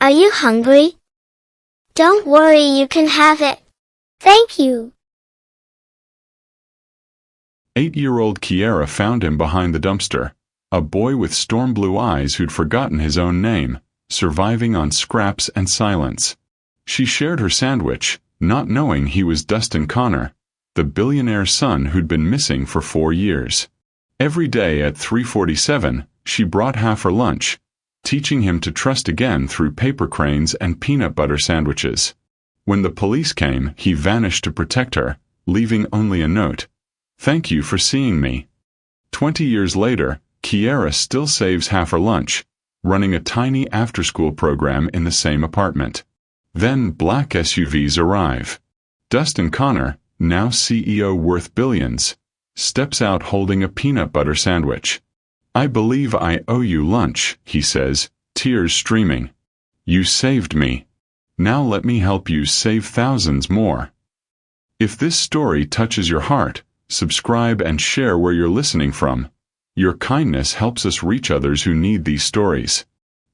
Are you hungry? Don't worry, you can have it. Thank you. 8-year-old Kiara found him behind the dumpster, a boy with storm blue eyes who'd forgotten his own name, surviving on scraps and silence. She shared her sandwich, not knowing he was Dustin Connor, the billionaire's son who'd been missing for 4 years. Every day at 3:47, she brought half her lunch, teaching him to trust again through paper cranes and peanut butter sandwiches. When the police came, he vanished to protect her, leaving only a note. "Thank you for seeing me." 20 years later, Kiara still saves half her lunch, running a tiny after-school program in the same apartment. Then black SUVs arrive. Dustin Connor, now CEO worth billions, steps out holding a peanut butter sandwich. "I believe I owe you lunch," he says, tears streaming. "You saved me. Now let me help you save thousands more." If this story touches your heart, subscribe and share where you're listening from. Your kindness helps us reach others who need these stories.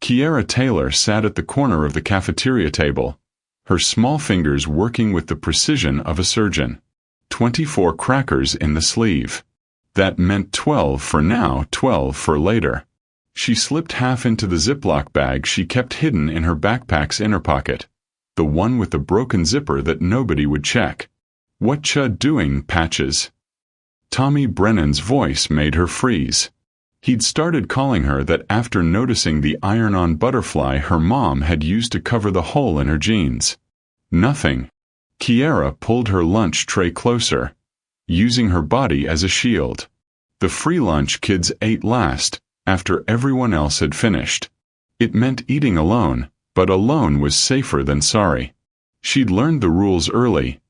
Kiara Taylor sat at the corner of the cafeteria table, her small fingers working with the precision of a surgeon. 24 crackers in the sleeve. That meant 12 for now, 12 for later. She slipped half into the Ziploc bag she kept hidden in her backpack's inner pocket, the one with the broken zipper that nobody would check. "What chud doing, Patches?" Tommy Brennan's voice made her freeze. He'd started calling her that after noticing the iron-on butterfly her mom had used to cover the hole in her jeans. Nothing. Kiara pulled her lunch tray closer, using her body as a shield. The free lunch kids ate last, after everyone else had finished. It meant eating alone, but alone was safer than sorry. She'd learned the rules early.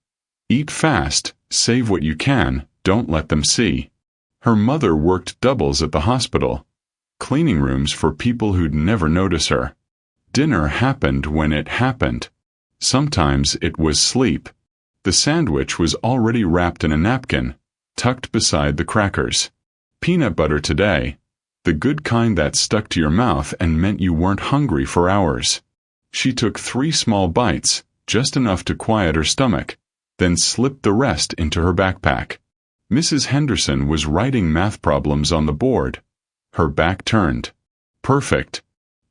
Eat fast, save what you can, don't let them see. Her mother worked doubles at the hospital, cleaning rooms for people who'd never notice her. Dinner happened when it happened. Sometimes it was sleep. The sandwich was already wrapped in a napkin, tucked beside the crackers. Peanut butter today, the good kind that stuck to your mouth and meant you weren't hungry for hours. She took 3 small bites, just enough to quiet her stomach, then slipped the rest into her backpack. Mrs. Henderson was writing math problems on the board, her back turned. "Perfect."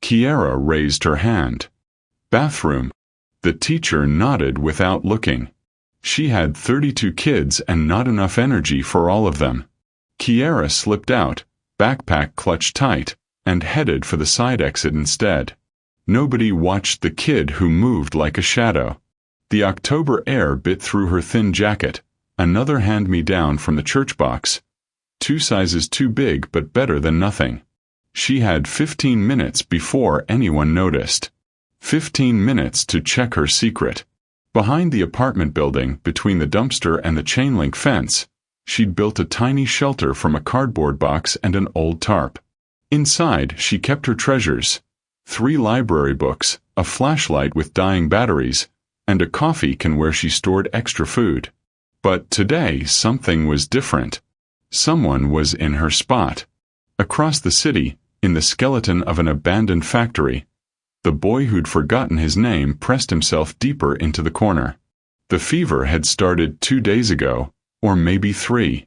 Kiara raised her hand. "Bathroom." The teacher nodded without looking. She had 32 kids and not enough energy for all of them. Kiara slipped out, backpack clutched tight, and headed for the side exit instead. Nobody watched the kid who moved like a shadow. The October air bit through her thin jacket, another hand-me-down from the church box. 2 sizes too big but better than nothing. She had 15 minutes before anyone noticed. 15 minutes to check her secret. Behind the apartment building, between the dumpster and the chain-link fence, she'd built a tiny shelter from a cardboard box and an old tarp. Inside, she kept her treasures: 3 library books, a flashlight with dying batteries, and a coffee can where she stored extra food. But today something was different. Someone was in her spot. Across the city, in the skeleton of an abandoned factory, the boy who'd forgotten his name pressed himself deeper into the corner. The fever had started 2 days ago, or maybe 3.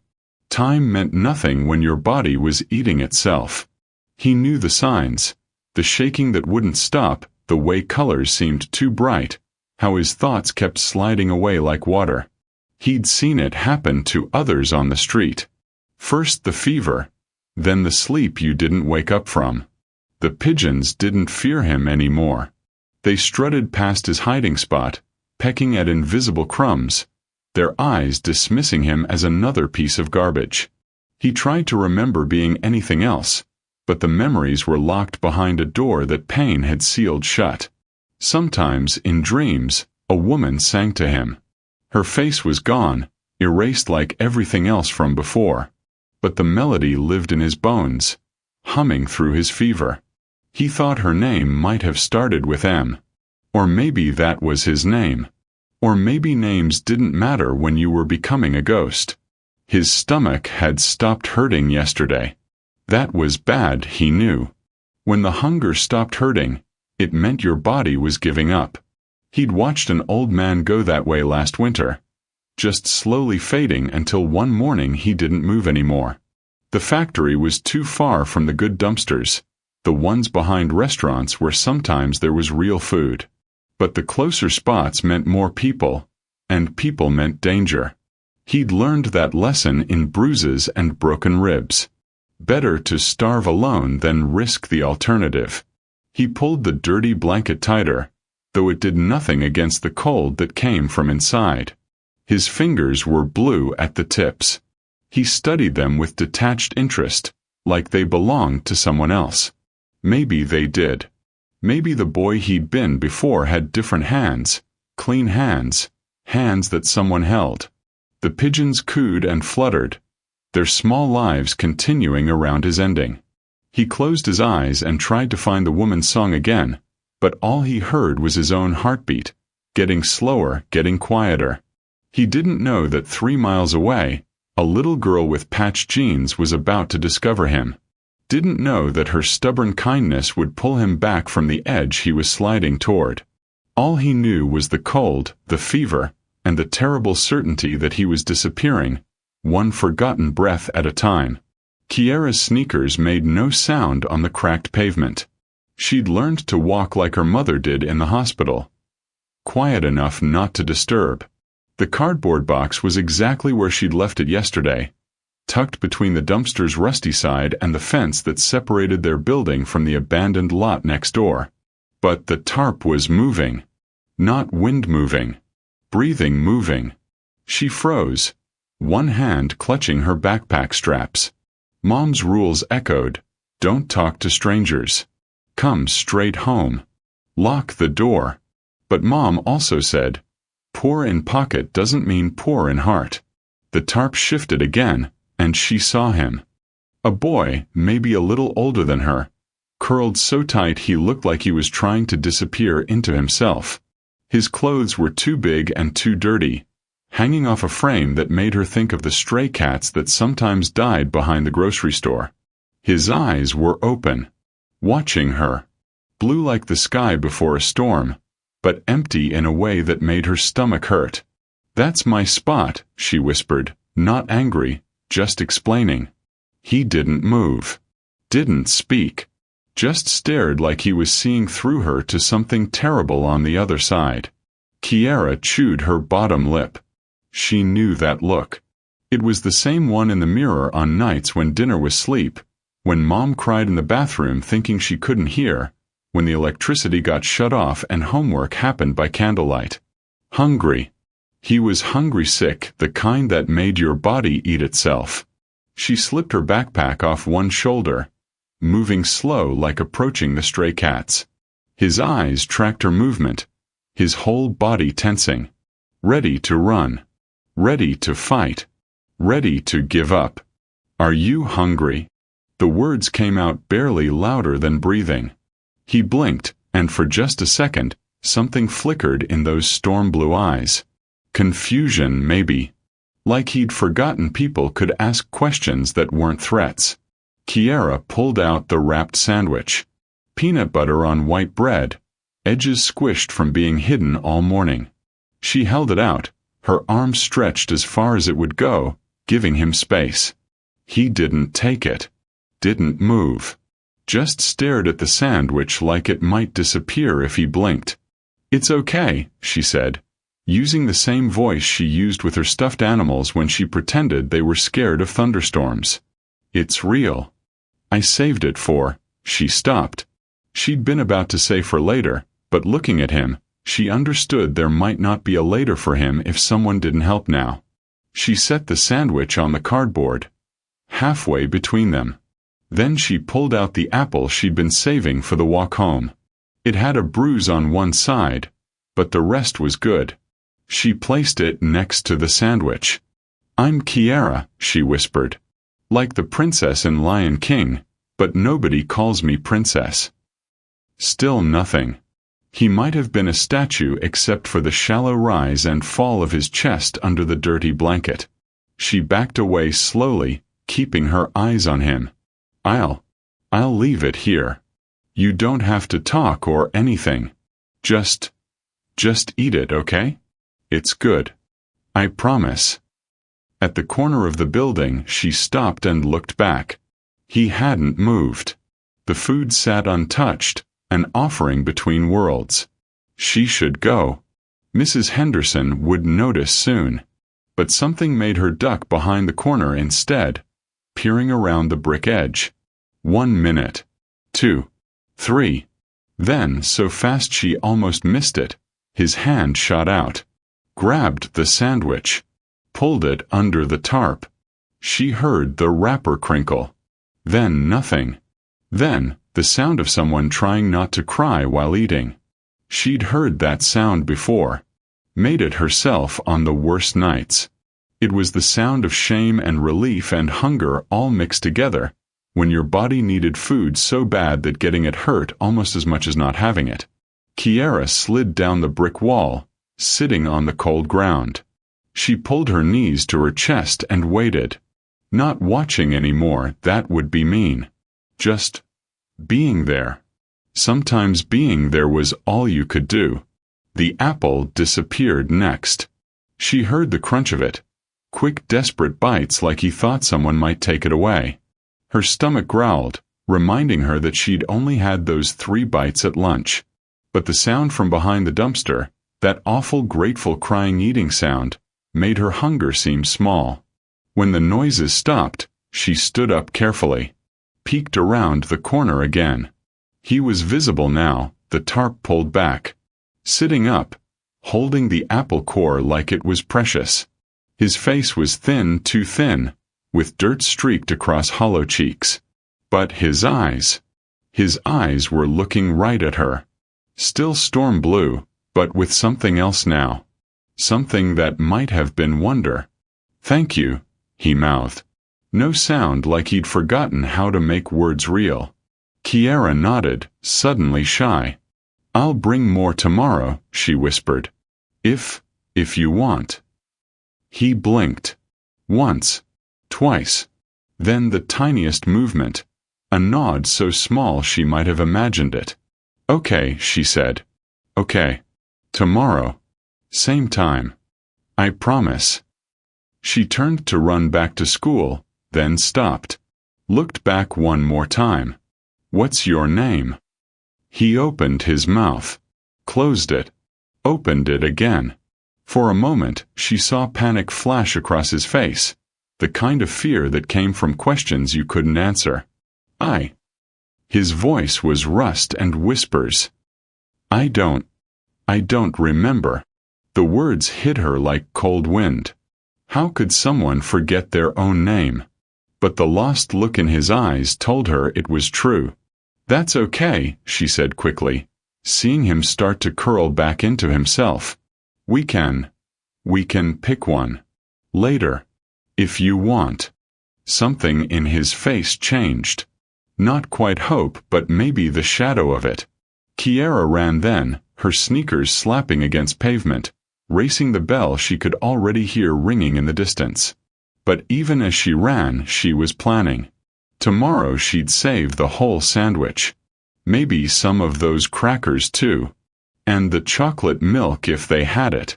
Time meant nothing when your body was eating itself. He knew the signs: the shaking that wouldn't stop, the way colors seemed too bright, how his thoughts kept sliding away like water. He'd seen it happen to others on the street. First the fever, then the sleep you didn't wake up from. The pigeons didn't fear him anymore. They strutted past his hiding spot, pecking at invisible crumbs, their eyes dismissing him as another piece of garbage. He tried to remember being anything else, but the memories were locked behind a door that pain had sealed shut. Sometimes, in dreams, a woman sang to him. Her face was gone, erased like everything else from before, but the melody lived in his bones, humming through his fever. He thought her name might have started with M. Or maybe that was his name. Or maybe names didn't matter when you were becoming a ghost. His stomach had stopped hurting yesterday. That was bad, he knew. When the hunger stopped hurting, It meant your body was giving up. He'd watched an old man go that way last winter, just slowly fading until one morning he didn't move anymore. The factory was too far from the good dumpsters, the ones behind restaurants where sometimes there was real food. But the closer spots meant more people, and people meant danger. He'd learned that lesson in bruises and broken ribs. Better to starve alone than risk the alternative. He pulled the dirty blanket tighter, though it did nothing against the cold that came from inside. His fingers were blue at the tips. He studied them with detached interest, like they belonged to someone else. Maybe they did. Maybe the boy he'd been before had different hands, clean hands, hands that someone held. The pigeons cooed and fluttered, their small lives continuing around his ending. He closed his eyes and tried to find the woman's song again, but all he heard was his own heartbeat, getting slower, getting quieter. He didn't know that 3 miles away, a little girl with patched jeans was about to discover him. Didn't know that her stubborn kindness would pull him back from the edge he was sliding toward. All he knew was the cold, the fever, and the terrible certainty that he was disappearing, one forgotten breath at a time. Kiara's sneakers made no sound on the cracked pavement. She'd learned to walk like her mother did in the hospital, quiet enough not to disturb. The cardboard box was exactly where she'd left it yesterday, tucked between the dumpster's rusty side and the fence that separated their building from the abandoned lot next door. But the tarp was moving. Not wind moving. Breathing moving. She froze, one hand clutching her backpack straps. Mom's rules echoed. Don't talk to strangers. Come straight home. Lock the door. But Mom also said, poor in pocket doesn't mean poor in heart. The tarp shifted again, and she saw him. A boy, maybe a little older than her, curled so tight he looked like he was trying to disappear into himself. His clothes were too big and too dirty, hanging off a frame that made her think of the stray cats that sometimes died behind the grocery store. His eyes were open, watching her, blue like the sky before a storm, but empty in a way that made her stomach hurt. That's my spot, she whispered, not angry, just explaining. He didn't move, didn't speak, just stared like he was seeing through her to something terrible on the other side. Kiara chewed her bottom lip. She knew that look. It was the same one in the mirror on nights when dinner was sleep, when Mom cried in the bathroom thinking she couldn't hear, when the electricity got shut off and homework happened by candlelight. Hungry. He was hungry sick, the kind that made your body eat itself. She slipped her backpack off one shoulder, moving slow like approaching the stray cats. His eyes tracked her movement, his whole body tensing. Ready to run. Ready to fight. Ready to give up. Are you hungry? The words came out barely louder than breathing. He blinked, and for just a second, something flickered in those storm-blue eyes. Confusion, maybe. Like he'd forgotten people could ask questions that weren't threats. Kiara pulled out the wrapped sandwich. Peanut butter on white bread, edges squished from being hidden all morning. She held it out, her arm stretched as far as it would go, giving him space. He didn't take it. Didn't move. Just stared at the sandwich like it might disappear if he blinked. It's okay, she said, using the same voice she used with her stuffed animals when she pretended they were scared of thunderstorms. It's real. I saved it for. She stopped. She'd been about to say for later, but looking at him, she understood there might not be a later for him if someone didn't help now. She set the sandwich on the cardboard, halfway between them. Then she pulled out the apple she'd been saving for the walk home. It had a bruise on one side, but the rest was good. She placed it next to the sandwich. I'm Kiara, she whispered. Like the princess in Lion King, but nobody calls me princess. Still nothing. He might have been a statue except for the shallow rise and fall of his chest under the dirty blanket. She backed away slowly, keeping her eyes on him. I'll leave it here. You don't have to talk or anything. Just eat it, okay? It's good. I promise. At the corner of the building, she stopped and looked back. He hadn't moved. The food sat untouched, an offering between worlds. She should go. Mrs. Henderson would notice soon. But something made her duck behind the corner instead, peering around the brick edge. 1 minute. 2. 3. Then, so fast she almost missed it, his hand shot out, grabbed the sandwich, pulled it under the tarp. She heard the wrapper crinkle. Then nothing. Then, the sound of someone trying not to cry while eating. She'd heard that sound before. Made it herself on the worst nights. It was the sound of shame and relief and hunger all mixed together, when your body needed food so bad that getting it hurt almost as much as not having it. Kiara slid down the brick wall, sitting on the cold ground. She pulled her knees to her chest and waited. Not watching anymore, that would be mean. Just being there. Sometimes being there was all you could do. The apple disappeared next. She heard the crunch of it. Quick, desperate bites like he thought someone might take it away. Her stomach growled, reminding her that she'd only had those 3 bites at lunch. But the sound from behind the dumpster, that awful, grateful, crying eating sound, made her hunger seem small. When the noises stopped, she stood up carefully, peeked around the corner again. He was visible now, the tarp pulled back. Sitting up, holding the apple core like it was precious. His face was thin, too thin, with dirt streaked across hollow cheeks. But his eyes were looking right at her. Still storm blue, but with something else now. Something that might have been wonder. Thank you, he mouthed. No sound, like he'd forgotten how to make words real. Kiara nodded, suddenly shy. I'll bring more tomorrow, she whispered. If you want. He blinked. Once. Twice. Then the tiniest movement. A nod so small she might have imagined it. Okay, she said. Okay. Tomorrow. Same time. I promise. She turned to run back to school, then stopped. Looked back one more time. What's your name? He opened his mouth. Closed it. Opened it again. For a moment, she saw panic flash across his face. The kind of fear that came from questions you couldn't answer. His voice was rust and whispers. I don't remember. The words hit her like cold wind. How could someone forget their own name? But the lost look in his eyes told her it was true. That's okay, she said quickly, seeing him start to curl back into himself. We can pick one. Later. If you want. Something in his face changed. Not quite hope, but maybe the shadow of it. Kiara ran then, her sneakers slapping against pavement, racing the bell she could already hear ringing in the distance. But even as she ran, she was planning. Tomorrow she'd save the whole sandwich. Maybe some of those crackers too. And the chocolate milk if they had it.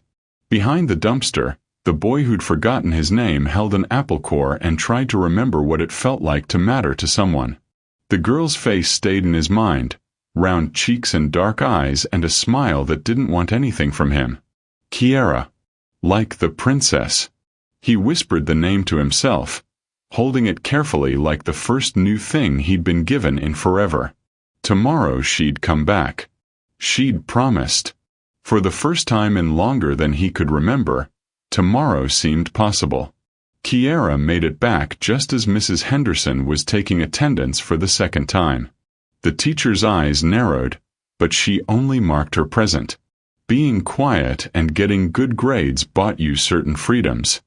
Behind the dumpster, the boy who'd forgotten his name held an apple core and tried to remember what it felt like to matter to someone. The girl's face stayed in his mind, round cheeks and dark eyes and a smile that didn't want anything from him. Kiara. Like the princess. He whispered the name to himself, holding it carefully like the first new thing he'd been given in forever. Tomorrow she'd come back. She'd promised. For the first time in longer than he could remember, tomorrow seemed possible. Kiara made it back just as Mrs. Henderson was taking attendance for the second time. The teacher's eyes narrowed, but she only marked her present. Being quiet and getting good grades bought you certain freedoms.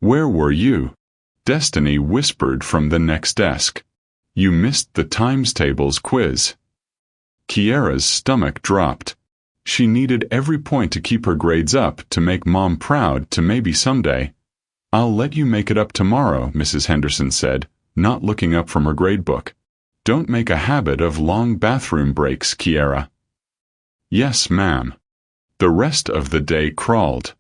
Where were you? Destiny whispered from the next desk. You missed the times tables quiz. Kiara's stomach dropped. She needed every point to keep her grades up, to make Mom proud, to maybe someday. I'll let you make it up tomorrow, Mrs. Henderson said, not looking up from her gradebook. Don't make a habit of long bathroom breaks, Kiara. Yes, ma'am. The rest of the day crawled.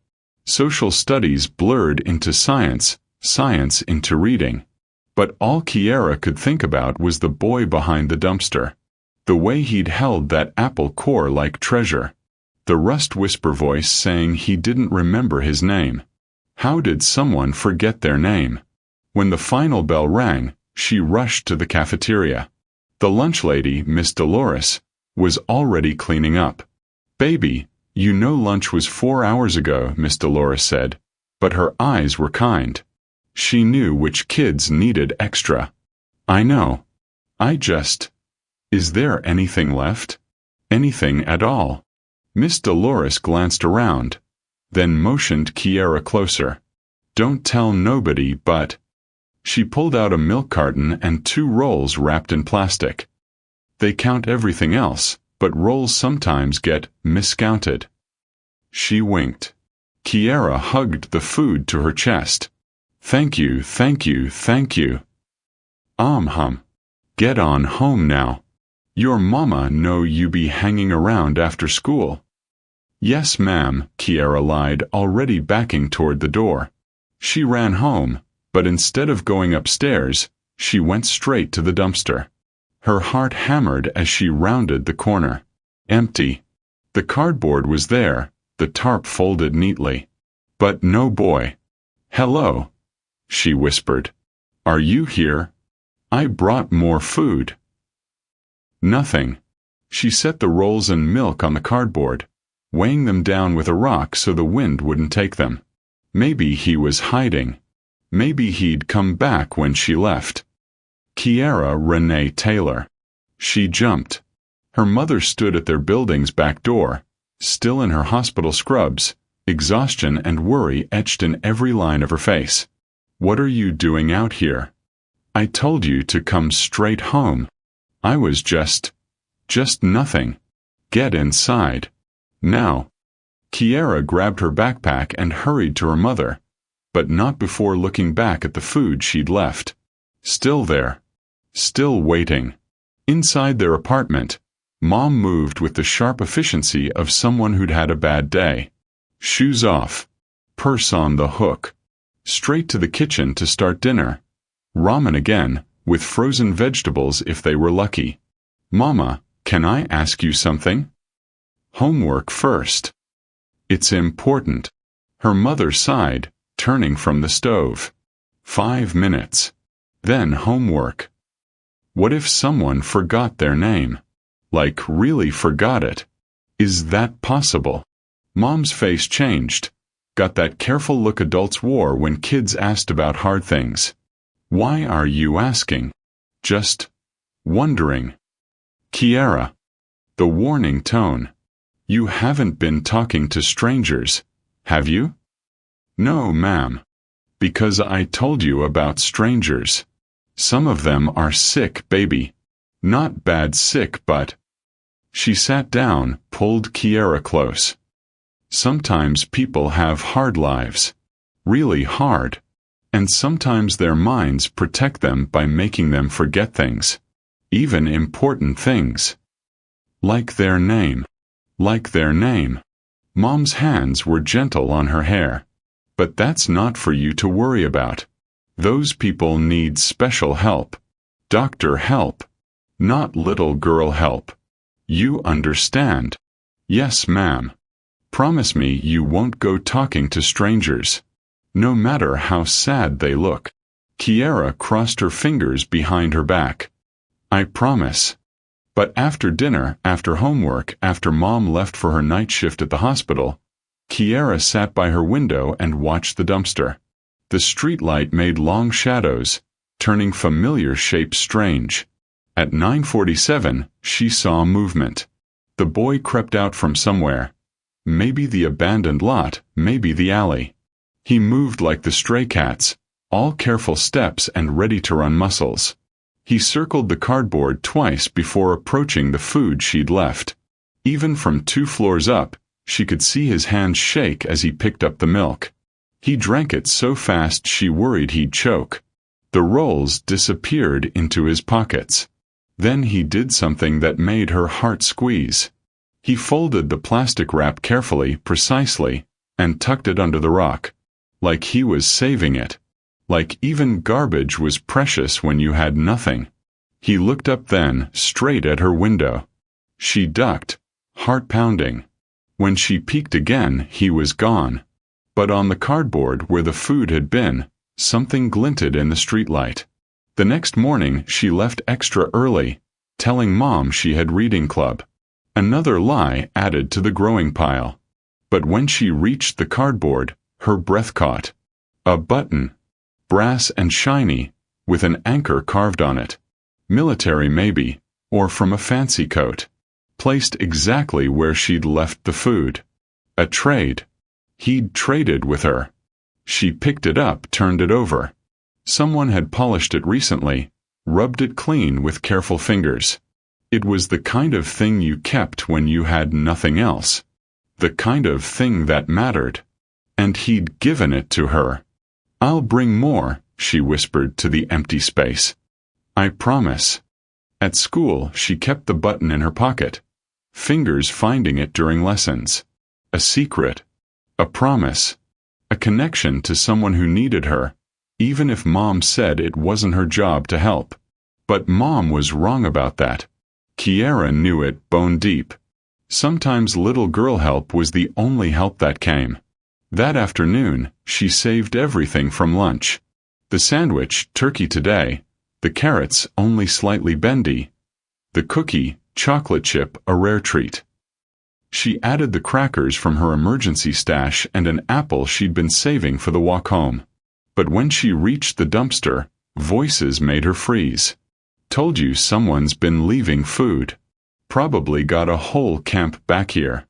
Social studies blurred into science, science into reading. But all Kiara could think about was the boy behind the dumpster. The way he'd held that apple core like treasure. The rust whisper voice saying he didn't remember his name. How did someone forget their name? When the final bell rang, she rushed to the cafeteria. The lunch lady, Miss Dolores, was already cleaning up. Baby, you know lunch was 4 hours ago, Miss Dolores said, but her eyes were kind. She knew which kids needed extra. I know. Is there anything left? Anything at all? Miss Dolores glanced around, then motioned Kiara closer. Don't tell nobody, but... She pulled out a milk carton and 2 rolls wrapped in plastic. They count everything else, but rolls sometimes get miscounted. She winked. Kiara hugged the food to her chest. Thank you, thank you, thank you. Hum. Get on home now. Your mama know you be hanging around after school. Yes, ma'am, Kiara lied, already backing toward the door. She ran home, but instead of going upstairs, she went straight to the dumpster. Her heart hammered as she rounded the corner. Empty. The cardboard was there, the tarp folded neatly. But no boy. Hello, she whispered. Are you here? I brought more food. Nothing. She set the rolls and milk on the cardboard, weighing them down with a rock so the wind wouldn't take them. Maybe he was hiding. Maybe he'd come back when she left. Kiara Renee Taylor. She jumped. Her mother stood at their building's back door, still in her hospital scrubs, exhaustion and worry etched in every line of her face. What are you doing out here? I told you to come straight home. I was just nothing. Get inside. Now. Kiara grabbed her backpack and hurried to her mother, but not before looking back at the food she'd left. Still there. Still waiting. Inside their apartment, Mom moved with the sharp efficiency of someone who'd had a bad day. Shoes off. Purse on the hook. Straight to the kitchen to start dinner. Ramen again, with frozen vegetables if they were lucky. Mama, can I ask you something? Homework first. It's important. Her mother sighed, turning from the stove. 5 minutes. Then homework. What if someone forgot their name? Like really forgot it? Is that possible? Mom's face changed. Got that careful look adults wore when kids asked about hard things. Why are you asking? Just wondering. Kiara. The warning tone. You haven't been talking to strangers, have you? No, ma'am. Because I told you about strangers. Some of them are sick, baby. Not bad sick, but... She sat down, pulled Kiara close. Sometimes people have hard lives. Really hard. And sometimes their minds protect them by making them forget things. Even important things. Like their name. Like their name. Mom's hands were gentle on her hair. But that's not for you to worry about. Those people need special help. Doctor help. Not little girl help. You understand? Yes, ma'am. Promise me you won't go talking to strangers. No matter how sad they look. Kiara crossed her fingers behind her back. I promise. But after dinner, after homework, after Mom left for her night shift at the hospital, Kiara sat by her window and watched the dumpster. The streetlight made long shadows, turning familiar shapes strange. At 9:47, she saw movement. The boy crept out from somewhere. Maybe the abandoned lot, maybe the alley. He moved like the stray cats, all careful steps and ready-to-run muscles. He circled the cardboard twice before approaching the food she'd left. Even from 2 floors up, she could see his hands shake as he picked up the milk. He drank it so fast she worried he'd choke. The rolls disappeared into his pockets. Then he did something that made her heart squeeze. He folded the plastic wrap carefully, precisely, and tucked it under the rock. Like he was saving it. Like even garbage was precious when you had nothing. He looked up then, straight at her window. She ducked, heart pounding. When she peeked again, he was gone. But on the cardboard where the food had been, something glinted in the streetlight. The next morning she left extra early, telling Mom she had reading club. Another lie added to the growing pile. But when she reached the cardboard, her breath caught. A button. Brass and shiny, with an anchor carved on it. Military maybe, or from a fancy coat. Placed exactly where she'd left the food. A trade. He'd traded with her. She picked it up, turned it over. Someone had polished it recently, rubbed it clean with careful fingers. It was the kind of thing you kept when you had nothing else. The kind of thing that mattered. And he'd given it to her. "I'll bring more," she whispered to the empty space. "I promise." At school, she kept the button in her pocket, fingers finding it during lessons. A secret. A promise. A connection to someone who needed her, even if Mom said it wasn't her job to help. But Mom was wrong about that. Kiara knew it bone deep. Sometimes little girl help was the only help that came. That afternoon, she saved everything from lunch. The sandwich, turkey today, the carrots, only slightly bendy, the cookie, chocolate chip, a rare treat. She added the crackers from her emergency stash and an apple she'd been saving for the walk home. But when she reached the dumpster, voices made her freeze. "Told you someone's been leaving food. Probably got a whole camp back here."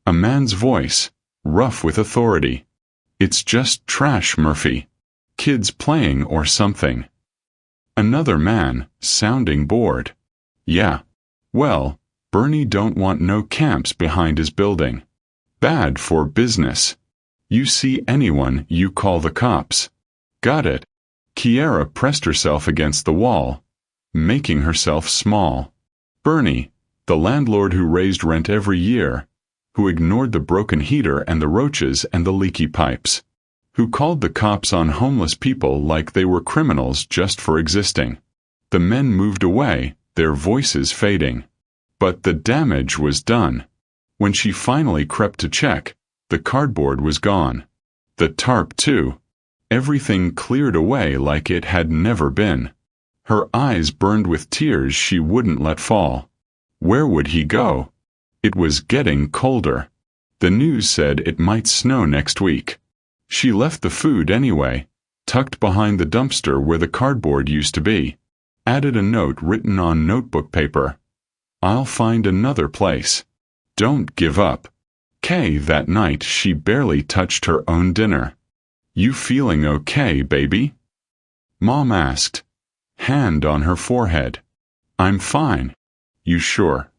A man's voice, rough with authority. "It's just trash, Murphy. Kids playing or something." Another man, sounding bored. "Yeah. Well, Bernie don't want no camps behind his building. Bad for business. You see anyone, you call the cops." "Got it." Kiara pressed herself against the wall, making herself small. Bernie, the landlord who raised rent every year, who ignored the broken heater and the roaches and the leaky pipes, who called the cops on homeless people like they were criminals just for existing. The men moved away, their voices fading. But the damage was done. When she finally crept to check, the cardboard was gone. The tarp too. Everything cleared away like it had never been. Her eyes burned with tears she wouldn't let fall. Where would he go? It was getting colder. The news said it might snow next week. She left the food anyway, tucked behind the dumpster where the cardboard used to be. Added a note written on notebook paper. "I'll find another place. Don't give up." That night she barely touched her own dinner. "You feeling okay, baby?" Mom asked, hand on her forehead. "I'm fine." "You sure?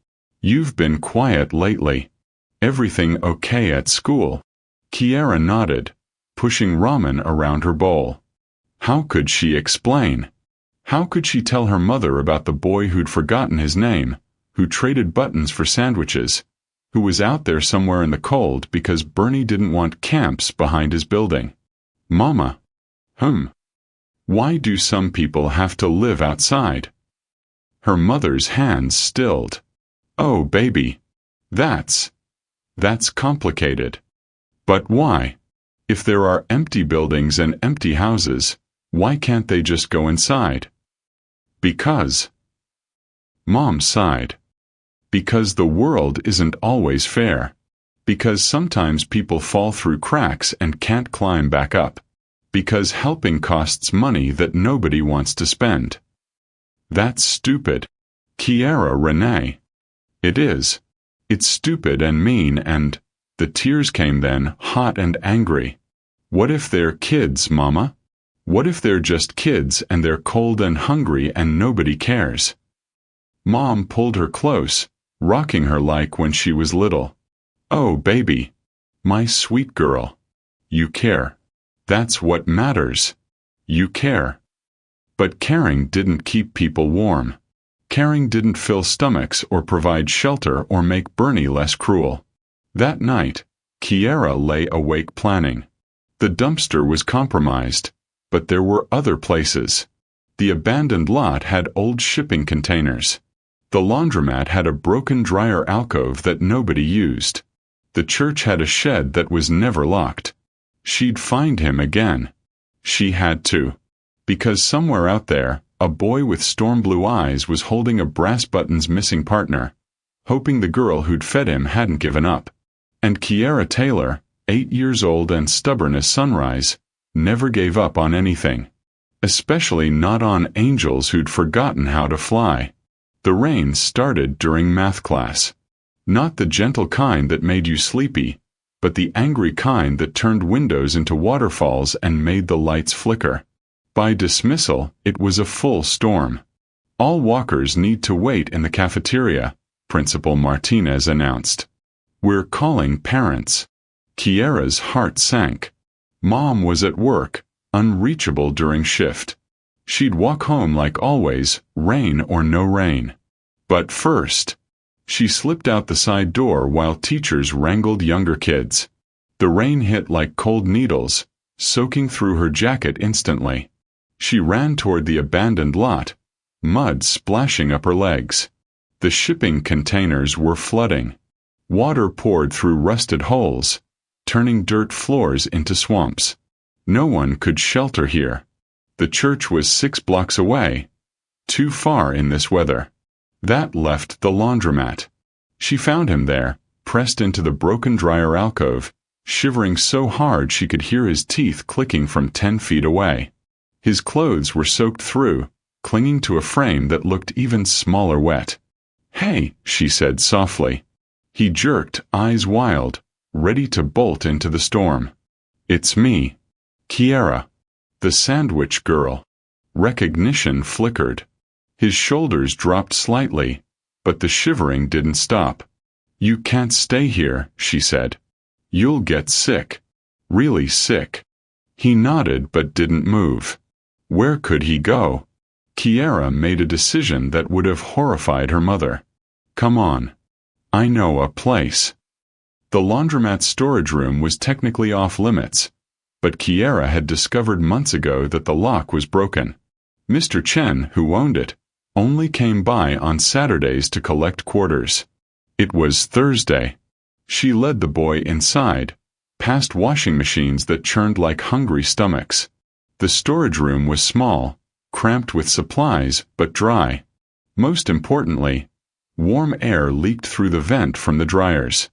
You've been quiet lately. Everything okay at school?" Kiara nodded, pushing ramen around her bowl. How could she explain? How could she tell her mother about the boy who'd forgotten his name, who traded buttons for sandwiches, who was out there somewhere in the cold because Bernie didn't want camps behind his building? "Mama." Why do some people have to live outside?" Her mother's hands stilled. "Oh, baby. That's complicated." "But why? If there are empty buildings and empty houses, why can't they just go inside?" "Because." Mom sighed. "Because the world isn't always fair. Because sometimes people fall through cracks and can't climb back up. Because helping costs money that nobody wants to spend." "That's stupid." Kiara Renee. "It is. It's stupid and mean and—" The tears came then, hot and angry. "What if they're kids, Mama? What if they're just kids and they're cold and hungry and nobody cares?" Mom pulled her close, rocking her like when she was little. "Oh, baby. My sweet girl. You care. That's what matters. You care." But caring didn't keep people warm. Caring didn't fill stomachs or provide shelter or make Bernie less cruel. That night, Kiara lay awake planning. The dumpster was compromised, but there were other places. The abandoned lot had old shipping containers. The laundromat had a broken dryer alcove that nobody used. The church had a shed that was never locked. She'd find him again. She had to. Because somewhere out there, a boy with storm blue eyes was holding a brass button's missing partner, hoping the girl who'd fed him hadn't given up. And Kiara Taylor, 8 years old and stubborn as sunrise, never gave up on anything. Especially not on angels who'd forgotten how to fly. The rain started during math class. Not the gentle kind that made you sleepy, but the angry kind that turned windows into waterfalls and made the lights flicker. By dismissal, it was a full storm. All walkers need to wait in the cafeteria, Principal Martinez announced. We're calling parents. Kiara's heart sank. Mom was at work, unreachable during shift. She'd walk home like always, rain or no rain. But first, she slipped out the side door while teachers wrangled younger kids. The rain hit like cold needles, soaking through her jacket instantly. She ran toward the abandoned lot, mud splashing up her legs. The shipping containers were flooding. Water poured through rusted holes, turning dirt floors into swamps. No one could shelter here. The church was 6 blocks away, too far in this weather. That left the laundromat. She found him there, pressed into the broken dryer alcove, shivering so hard she could hear his teeth clicking from 10 feet away. His clothes were soaked through, clinging to a frame that looked even smaller wet. "Hey," she said softly. He jerked, eyes wild, ready to bolt into the storm. "It's me. Kiara. The sandwich girl." Recognition flickered. His shoulders dropped slightly, but the shivering didn't stop. "You can't stay here," she said. "You'll get sick. Really sick." He nodded but didn't move. Where could he go? Kiara made a decision that would have horrified her mother. "Come on. I know a place." The laundromat storage room was technically off limits, but Kiara had discovered months ago that the lock was broken. Mr. Chen, who owned it, only came by on Saturdays to collect quarters. It was Thursday. She led the boy inside, past washing machines that churned like hungry stomachs. The storage room was small, cramped with supplies, but dry. Most importantly, warm air leaked through the vent from the dryers.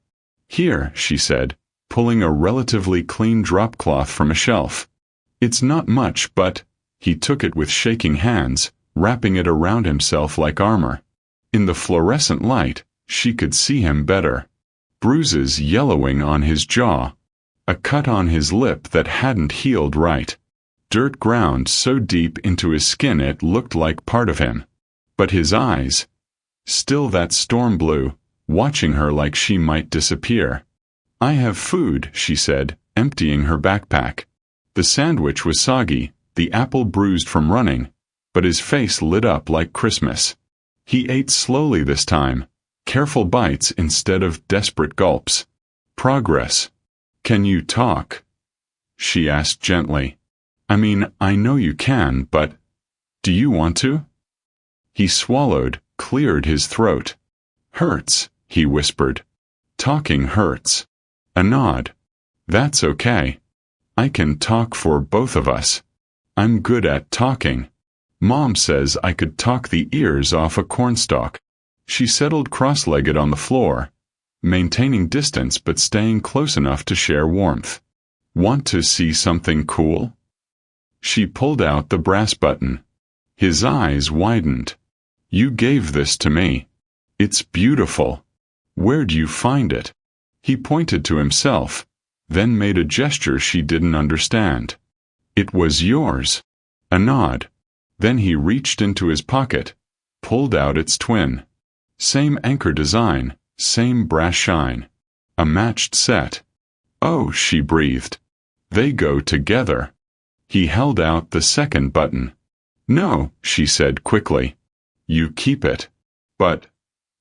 "Here," she said, pulling a relatively clean drop cloth from a shelf. "It's not much, but—" He took it with shaking hands, wrapping it around himself like armor. In the fluorescent light, she could see him better. Bruises yellowing on his jaw. A cut on his lip that hadn't healed right. Dirt ground so deep into his skin it looked like part of him. But his eyes, still that storm blue, watching her like she might disappear. "I have food," she said, emptying her backpack. The sandwich was soggy, the apple bruised from running, but his face lit up like Christmas. He ate slowly this time, careful bites instead of desperate gulps. "Progress. Can you talk?" she asked gently. "I mean, I know you can, but do you want to?" He swallowed, cleared his throat. "Hurts," he whispered. "Talking hurts." A nod. "That's okay. I can talk for both of us. I'm good at talking. Mom says I could talk the ears off a cornstalk." She settled cross-legged on the floor, maintaining distance but staying close enough to share warmth. "Want to see something cool?" She pulled out the brass button. His eyes widened. "You gave this to me. It's beautiful. Where'd you find it?" He pointed to himself, then made a gesture she didn't understand. "It was yours." A nod. Then he reached into his pocket, pulled out its twin. Same anchor design, same brass shine. A matched set. "Oh," she breathed. "They go together." He held out the second button. "No," she said quickly. You keep it. But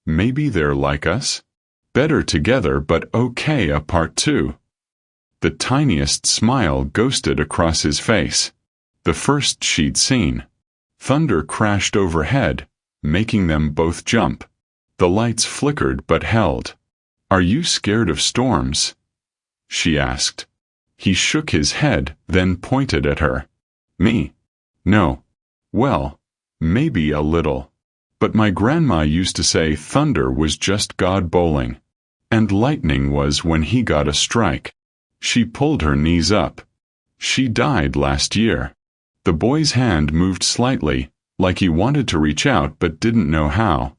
maybe they're like us? Better together but okay apart too. The tiniest smile ghosted across his face. The first she'd seen. Thunder crashed overhead, making them both jump. The lights flickered but held. Are you scared of storms? She asked. He shook his head, then pointed at her. Me? No. Well, maybe a little. But my grandma used to say thunder was just God bowling. And lightning was when he got a strike. She pulled her knees up. She died last year. The boy's hand moved slightly, like he wanted to reach out but didn't know how.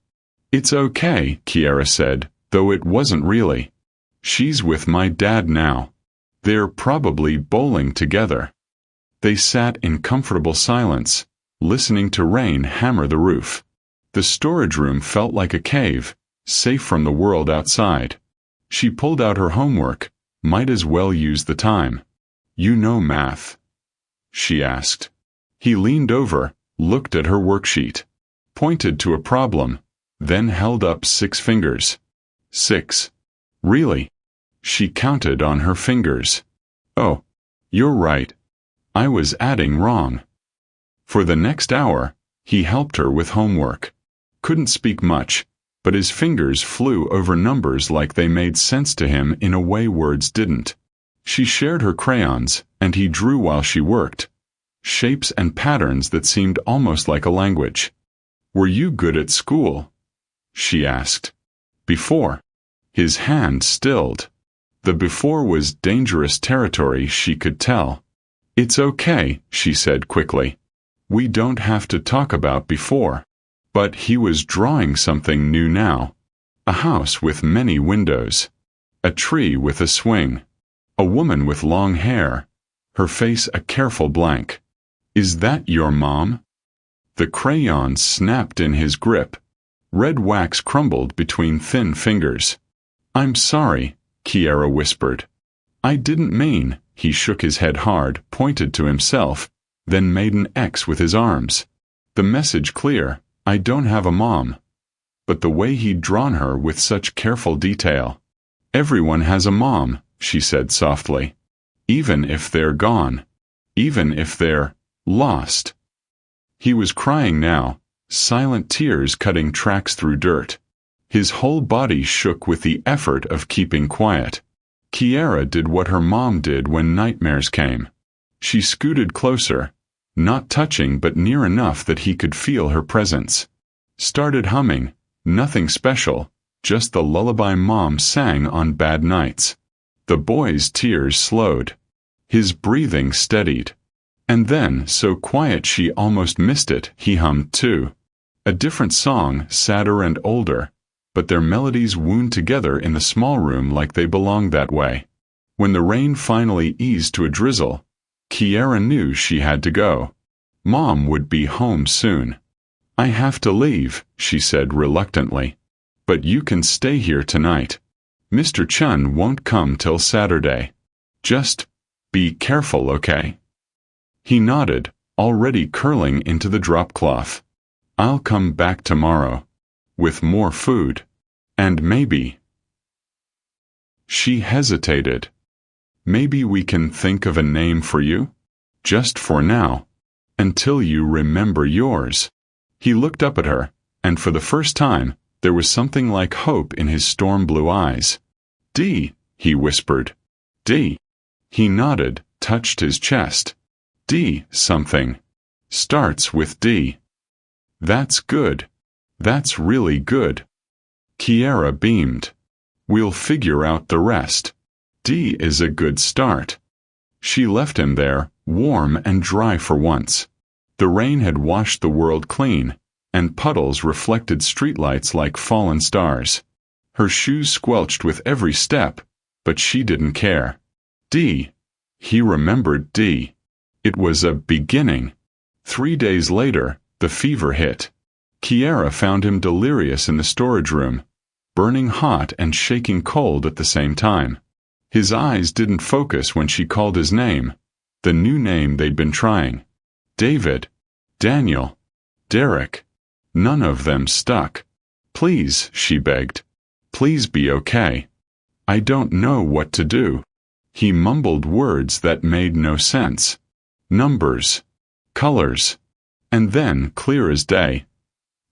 It's okay, Kiara said, though it wasn't really. She's with my dad now. They're probably bowling together. They sat in comfortable silence, listening to rain hammer the roof. The storage room felt like a cave, safe from the world outside. She pulled out her homework, might as well use the time. You know math? She asked. He leaned over, looked at her worksheet, pointed to a problem, then held up 6 fingers. 6. Really? She counted on her fingers. Oh, you're right. I was adding wrong. For the next hour, he helped her with homework. Couldn't speak much, but his fingers flew over numbers like they made sense to him in a way words didn't. She shared her crayons, and he drew while she worked. Shapes and patterns that seemed almost like a language. Were you good at school? She asked. Before. His hand stilled. The before was dangerous territory, she could tell. It's okay, she said quickly. We don't have to talk about before. But he was drawing something new now. A house with many windows. A tree with a swing. A woman with long hair. Her face a careful blank. Is that your mom? The crayon snapped in his grip. Red wax crumbled between thin fingers. I'm sorry, Kiara whispered. I didn't mean. He shook his head hard, pointed to himself, then made an X with his arms. The message clear. I don't have a mom. But the way he'd drawn her with such careful detail. Everyone has a mom, she said softly. Even if they're gone. Even if they're lost. He was crying now, silent tears cutting tracks through dirt. His whole body shook with the effort of keeping quiet. Kiara did what her mom did when nightmares came. She scooted closer, not touching but near enough that he could feel her presence. Started humming, nothing special, just the lullaby Mom sang on bad nights. The boy's tears slowed. His breathing steadied. And then, so quiet she almost missed it, he hummed too. A different song, sadder and older, but their melodies wound together in the small room like they belonged that way. When the rain finally eased to a drizzle, Kiara knew she had to go. Mom would be home soon. I have to leave, she said reluctantly. But you can stay here tonight. Mr. Chun won't come till Saturday. Just be careful, okay? He nodded, already curling into the drop cloth. I'll come back tomorrow. With more food. And maybe. She hesitated. Maybe we can think of a name for you? Just for now. Until you remember yours. He looked up at her, and for the first time, there was something like hope in his storm blue eyes. D, he whispered. D. He nodded, touched his chest. D something. Starts with D. That's good. That's really good. Kiara beamed. We'll figure out the rest. D is a good start. She left him there, warm and dry for once. The rain had washed the world clean, and puddles reflected streetlights like fallen stars. Her shoes squelched with every step, but she didn't care. D. He remembered D. It was a beginning. 3 days later, the fever hit. Kiara found him delirious in the storage room, burning hot and shaking cold at the same time. His eyes didn't focus when she called his name, the new name they'd been trying. David. Daniel. Derek. None of them stuck. Please, she begged. Please be okay. I don't know what to do. He mumbled words that made no sense. Numbers. Colors. And then, clear as day,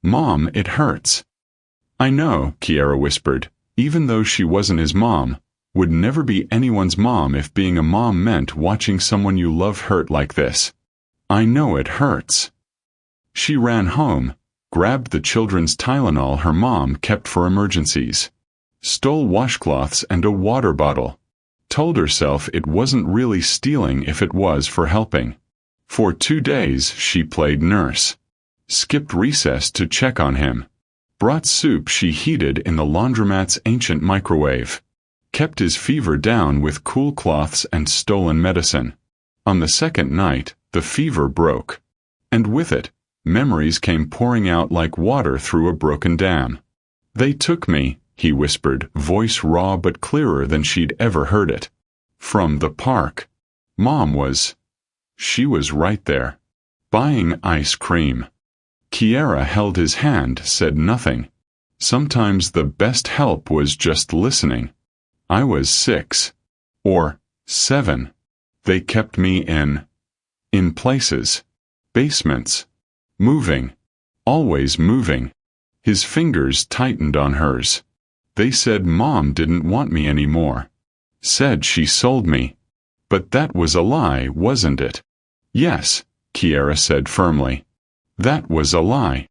"Mom, it hurts." "I know," Kiara whispered, even though she wasn't his mom, would never be anyone's mom if being a mom meant watching someone you love hurt like this. "I know it hurts." She ran home, grabbed the children's Tylenol her mom kept for emergencies, stole washcloths and a water bottle, told herself it wasn't really stealing if it was for helping. For 2 days she played nurse, skipped recess to check on him, brought soup she heated in the laundromat's ancient microwave, kept his fever down with cool cloths and stolen medicine. On the second night, the fever broke. And with it, memories came pouring out like water through a broken dam. "They took me," he whispered, voice raw but clearer than she'd ever heard it. "From the park. Mom was... she was right there, buying ice cream." Kiara held his hand, said nothing. Sometimes the best help was just listening. "I was 6. Or 7. They kept me in places. Basements. Moving. Always moving." His fingers tightened on hers. "They said Mom didn't want me anymore. Said she sold me. But that was a lie, wasn't it?" "Yes," Kiara said firmly. "That was a lie.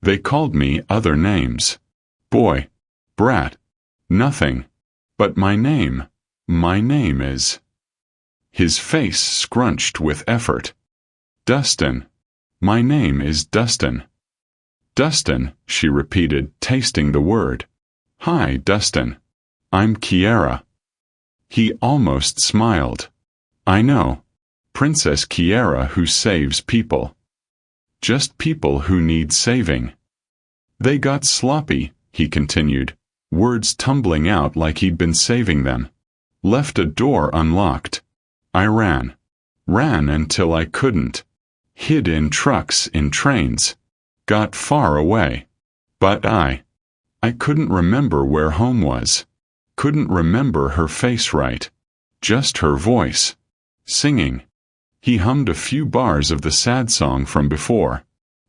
They called me other names. Boy. Brat. Nothing. But my name is..." His face scrunched with effort. "Dustin. My name is Dustin." "Dustin," she repeated, tasting the word. "Hi, Dustin. I'm Kiara." He almost smiled. "I know. Princess Kiara who saves people. Just people who need saving." "They got sloppy," he continued, words tumbling out like he'd been saving them. "Left a door unlocked. I ran. Ran until I couldn't. Hid in trucks, in trains. Got far away. But I couldn't remember where home was. Couldn't remember her face right. Just her voice. Singing." He hummed a few bars of the sad song from before.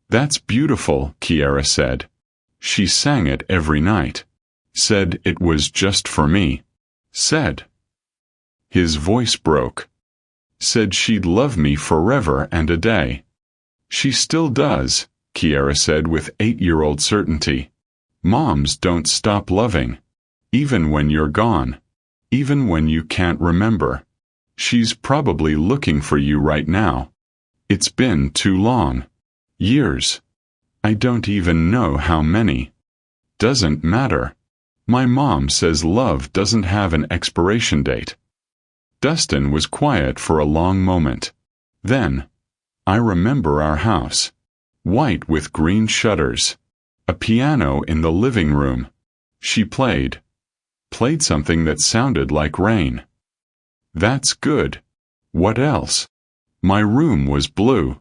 "That's beautiful," Kiara said. She sang it every night. Said it was just for me. Said. His voice broke. Said she'd love me forever and a day. "She still does," Kiara said with 8-year-old certainty. "Moms don't stop loving. Even when you're gone. Even when you can't remember. She's probably looking for you right now. It's been too long. Years. I don't even know how many. Doesn't matter. My mom says love doesn't have an expiration date." Dustin was quiet for a long moment. Then, "I remember our house. White with green shutters. A piano in the living room. She played something that sounded like rain." "That's good. What else?" "My room was blue.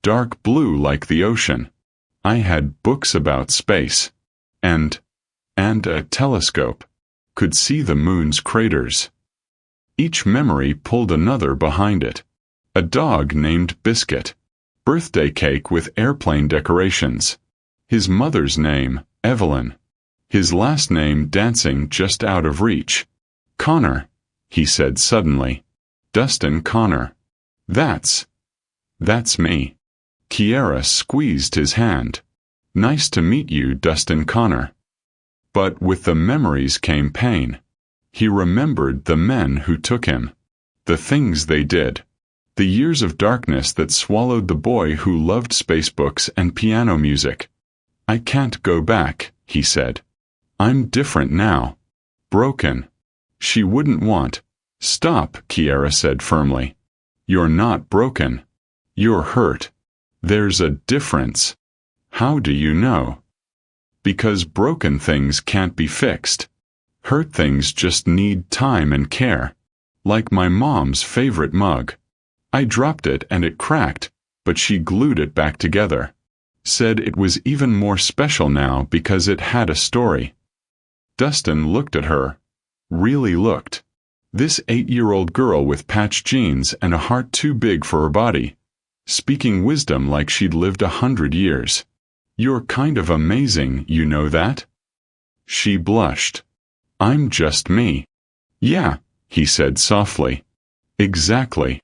Dark blue like the ocean. I had books about space. And a telescope. Could see the moon's craters." Each memory pulled another behind it. A dog named Biscuit. Birthday cake with airplane decorations. His mother's name, Evelyn. His last name dancing just out of reach. "Connor," he said suddenly. "Dustin Connor. That's me." Kiara squeezed his hand. "Nice to meet you, Dustin Connor." But with the memories came pain. He remembered the men who took him. The things they did. The years of darkness that swallowed the boy who loved spacebooks and piano music. "I can't go back," he said. "I'm different now. Broken." She wouldn't want. "Stop," Kiara said firmly. "You're not broken. You're hurt. There's a difference." "How do you know?" "Because broken things can't be fixed. Hurt things just need time and care. Like my mom's favorite mug. I dropped it and it cracked, but she glued it back together. said it was even more special now because it had a story. Dustin looked at her. Really looked. This 8-year-old girl with patched jeans and a heart too big for her body, speaking wisdom like she'd lived 100 years. You're kind of amazing, you know that? She blushed. I'm just me. Yeah, he said softly. Exactly.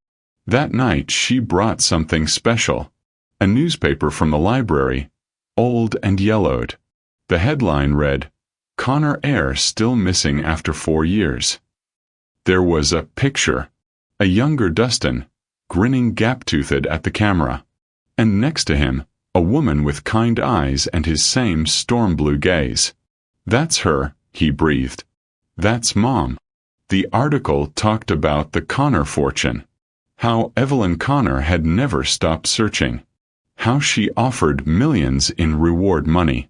That night she brought something special. A newspaper from the library, old and yellowed. The headline read, "Connor heir still missing after 4 years." There was a picture. A younger Dustin, grinning gap-toothed at the camera. And next to him, a woman with kind eyes and his same storm-blue gaze. That's her, he breathed. That's Mom. The article talked about the Connor fortune. How Evelyn Connor had never stopped searching. How she offered millions in reward money.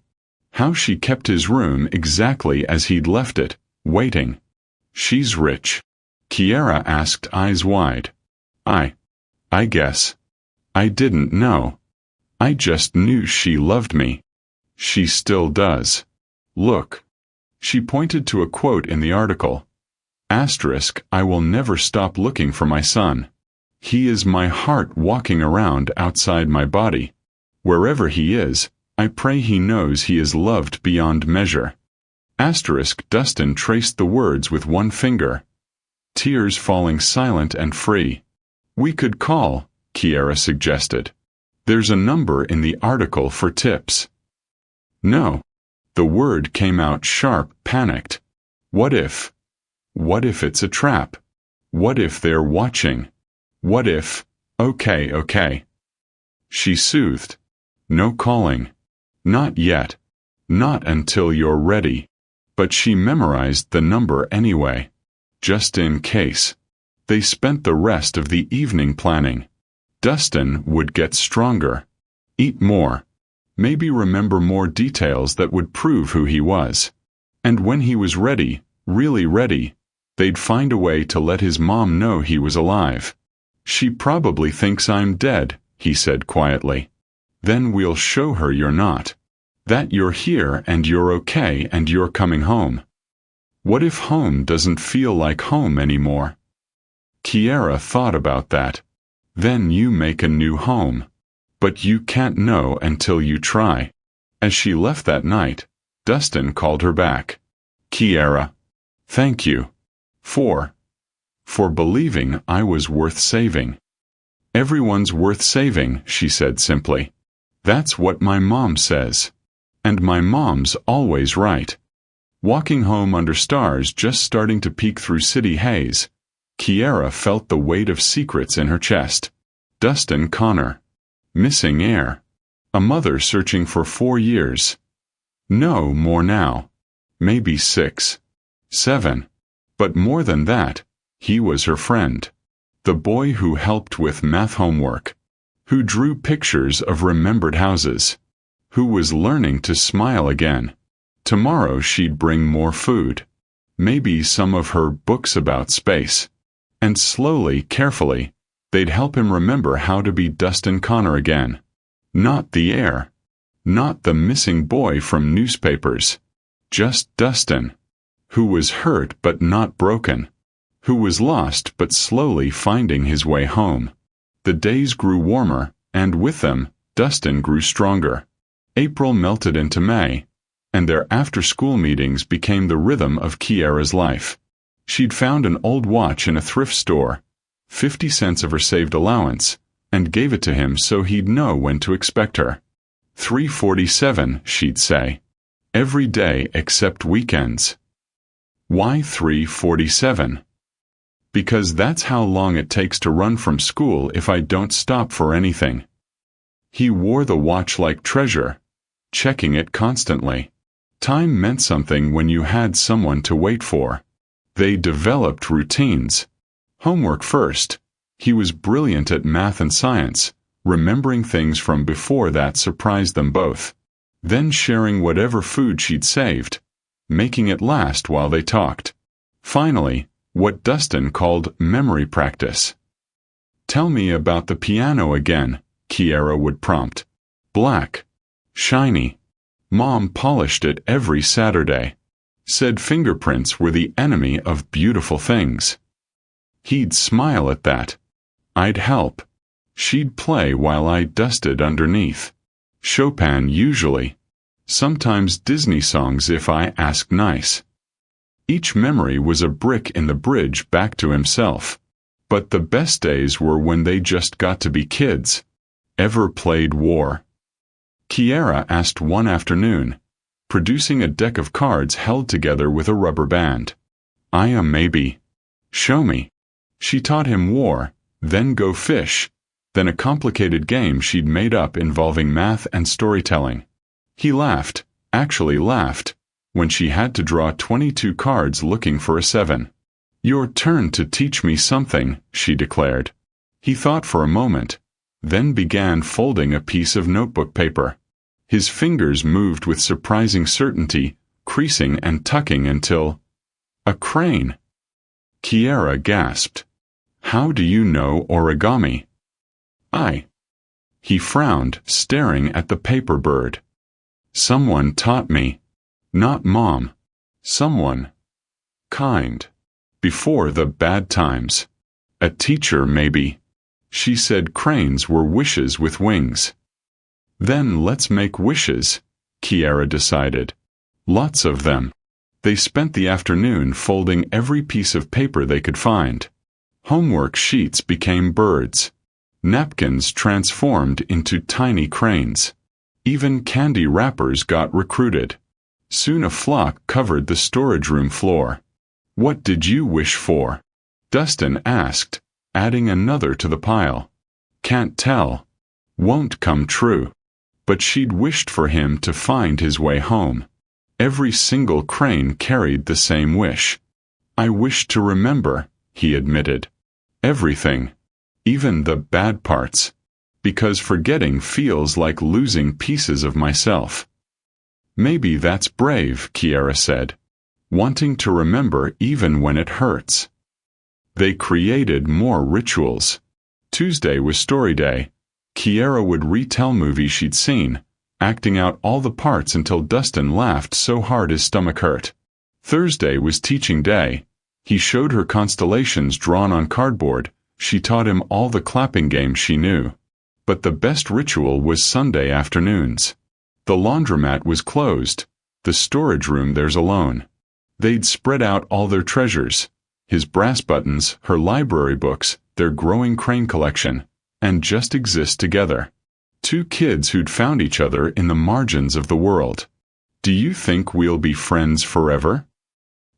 How she kept his room exactly as he'd left it, waiting. She's rich. Kiara asked, eyes wide. I guess. I didn't know. I just knew she loved me. She still does. Look. She pointed to a quote in the article. Asterisk, I will never stop looking for my son. He is my heart walking around outside my body. Wherever he is, I pray he knows he is loved beyond measure. Asterisk, Dustin traced the words with one finger. Tears falling silent and free. We could call, Kiara suggested. There's a number in the article for tips. No. The word came out sharp, panicked. What if? What if it's a trap? What if they're watching? What if? Okay. She soothed. No calling. Not yet. Not until you're ready. But she memorized the number anyway. Just in case. They spent the rest of the evening planning. Dustin would get stronger. Eat more. Maybe remember more details that would prove who he was. And when he was ready, really ready, they'd find a way to let his mom know he was alive. She probably thinks I'm dead, he said quietly. Then we'll show her you're not. That you're here and you're okay and you're coming home. What if home doesn't feel like home anymore? Kiara thought about that. Then you make a new home. But you can't know until you try. As she left that night, Dustin called her back. Kiara. Thank you. For believing I was worth saving. Everyone's worth saving, she said simply. That's what my mom says. And my mom's always right. Walking home under stars just starting to peek through city haze, Kiara felt the weight of secrets in her chest. Dustin Connor. Missing heir. A mother searching for 4 years. No more now. Maybe 6. 7. But more than that, he was her friend. The boy who helped with math homework. Who drew pictures of remembered houses. Who was learning to smile again. Tomorrow she'd bring more food. Maybe some of her books about space. And slowly, carefully, they'd help him remember how to be Dustin Connor again. Not the heir. Not the missing boy from newspapers. Just Dustin. Who was hurt but not broken. Who was lost but slowly finding his way home. The days grew warmer, and with them, Dustin grew stronger. April melted into May, and their after-school meetings became the rhythm of Kiara's life. She'd found an old watch in a thrift store, 50 cents of her saved allowance, and gave it to him so he'd know when to expect her. 3:47, she'd say. Every day except weekends. Why 3:47? Because that's how long it takes to run from school if I don't stop for anything. He wore the watch like treasure, checking it constantly. Time meant something when you had someone to wait for. They developed routines. Homework first. He was brilliant at math and science, remembering things from before that surprised them both. Then sharing whatever food she'd saved, making it last while they talked. Finally, what Dustin called memory practice. Tell me about the piano again, Kiara would prompt. Black. Shiny. Mom polished it every Saturday. Said fingerprints were the enemy of beautiful things. He'd smile at that. I'd help. She'd play while I dusted underneath. Chopin usually. Sometimes Disney songs if I asked nice. Each memory was a brick in the bridge back to himself. But the best days were when they just got to be kids. Ever played war? Kiara asked one afternoon, producing a deck of cards held together with a rubber band. Maybe. Show me. She taught him war, then go fish, then a complicated game she'd made up involving math and storytelling. He laughed, actually laughed, when she had to draw 22 cards looking for a 7. Your turn to teach me something, she declared. He thought for a moment, then began folding a piece of notebook paper. His fingers moved with surprising certainty, creasing and tucking until... A crane! Kiara gasped. How do you know origami? He frowned, staring at the paper bird. Someone taught me. Not Mom. Someone. Kind. Before the bad times. A teacher, maybe. She said cranes were wishes with wings. Then let's make wishes, Kiara decided. Lots of them. They spent the afternoon folding every piece of paper they could find. Homework sheets became birds. Napkins transformed into tiny cranes. Even candy wrappers got recruited. Soon a flock covered the storage room floor. What did you wish for? Dustin asked, adding another to the pile. Can't tell. Won't come true. But she'd wished for him to find his way home. Every single crane carried the same wish. I wish to remember, he admitted. Everything. Even the bad parts. Because forgetting feels like losing pieces of myself. Maybe that's brave, Kiara said. Wanting to remember even when it hurts. They created more rituals. Tuesday was story day. Kiara would retell movies she'd seen, acting out all the parts until Dustin laughed so hard his stomach hurt. Thursday was teaching day. He showed her constellations drawn on cardboard. She taught him all the clapping games she knew. But the best ritual was Sunday afternoons. The laundromat was closed. The storage room theirs alone. They'd spread out all their treasures. His brass buttons, her library books, their growing crane collection, and just exist together. Two kids who'd found each other in the margins of the world. Do you think we'll be friends forever?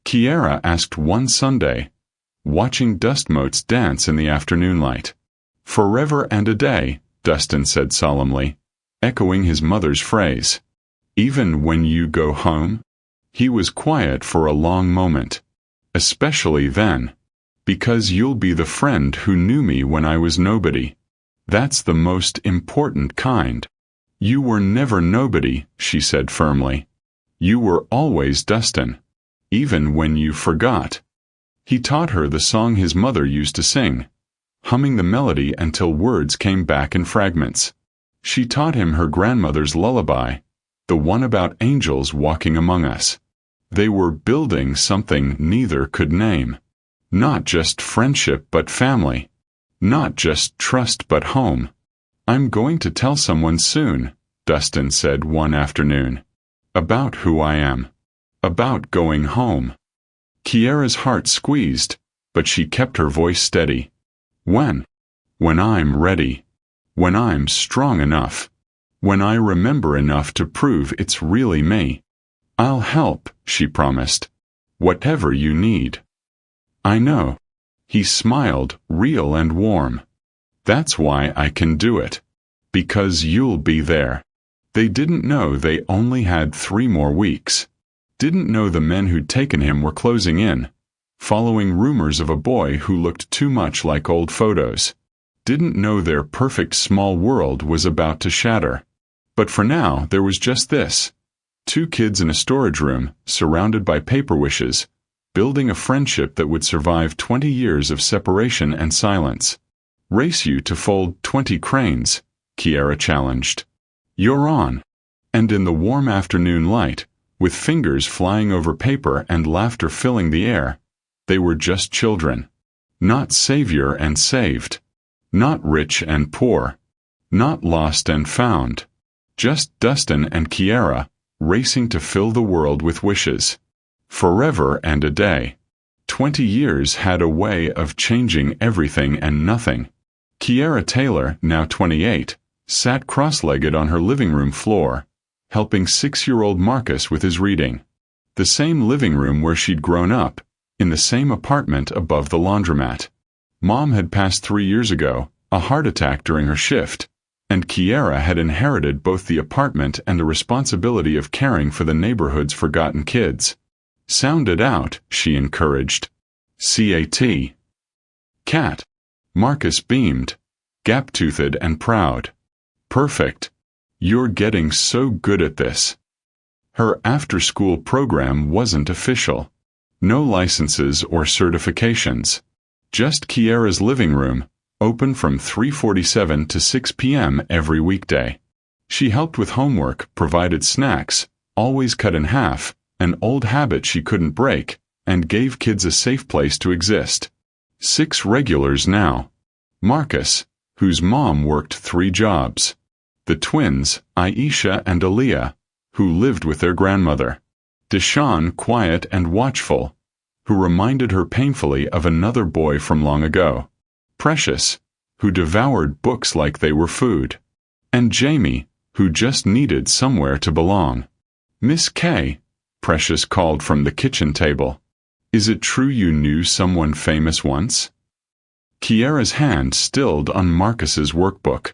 Kiara asked one Sunday, watching dust motes dance in the afternoon light. Forever and a day, Dustin said solemnly, echoing his mother's phrase. Even when you go home? He was quiet for a long moment. Especially then. Because you'll be the friend who knew me when I was nobody. That's the most important kind. You were never nobody, she said firmly. You were always Dustin. Even when you forgot. He taught her the song his mother used to sing, humming the melody until words came back in fragments. She taught him her grandmother's lullaby, the one about angels walking among us. They were building something neither could name. Not just friendship but family. Not just trust but home. I'm going to tell someone soon, Dustin said one afternoon. About who I am. About going home. Kiara's heart squeezed, but she kept her voice steady. When? When I'm ready. When I'm strong enough. When I remember enough to prove it's really me. I'll help, she promised. Whatever you need. I know. He smiled, real and warm. That's why I can do it. Because you'll be there. They didn't know they only had 3 more weeks. Didn't know the men who'd taken him were closing in, following rumors of a boy who looked too much like old photos. Didn't know their perfect small world was about to shatter. But for now, there was just this. 2 kids in a storage room, surrounded by paper wishes, building a friendship that would survive 20 years of separation and silence. Race you to fold 20 cranes, Kiara challenged. You're on. And in the warm afternoon light, with fingers flying over paper and laughter filling the air, they were just children. Not savior and saved. Not rich and poor. Not lost and found. Just Dustin and Kiara, racing to fill the world with wishes. Forever and a day. 20 years had a way of changing everything and nothing. Kiara Taylor, now 28, sat cross-legged on her living room floor, helping 6-year-old Marcus with his reading. The same living room where she'd grown up, in the same apartment above the laundromat. Mom had passed 3 years ago, a heart attack during her shift, and Kiara had inherited both the apartment and the responsibility of caring for the neighborhood's forgotten kids. Sound it out, she encouraged. C-A-T. Cat. Marcus beamed, gap-toothed and proud. Perfect. You're getting so good at this. Her after-school program wasn't official. No licenses or certifications. Just Kiara's living room, open from 3:47 to 6 p.m. every weekday. She helped with homework, provided snacks, always cut in half, an old habit she couldn't break, and gave kids a safe place to exist. 6 regulars now. Marcus, whose mom worked 3 jobs. The twins, Aisha and Aaliyah, who lived with their grandmother. Deshaun, quiet and watchful, who reminded her painfully of another boy from long ago. Precious, who devoured books like they were food. And Jamie, who just needed somewhere to belong. Miss K, Precious called from the kitchen table. Is it true you knew someone famous once? Kiara's hand stilled on Marcus's workbook.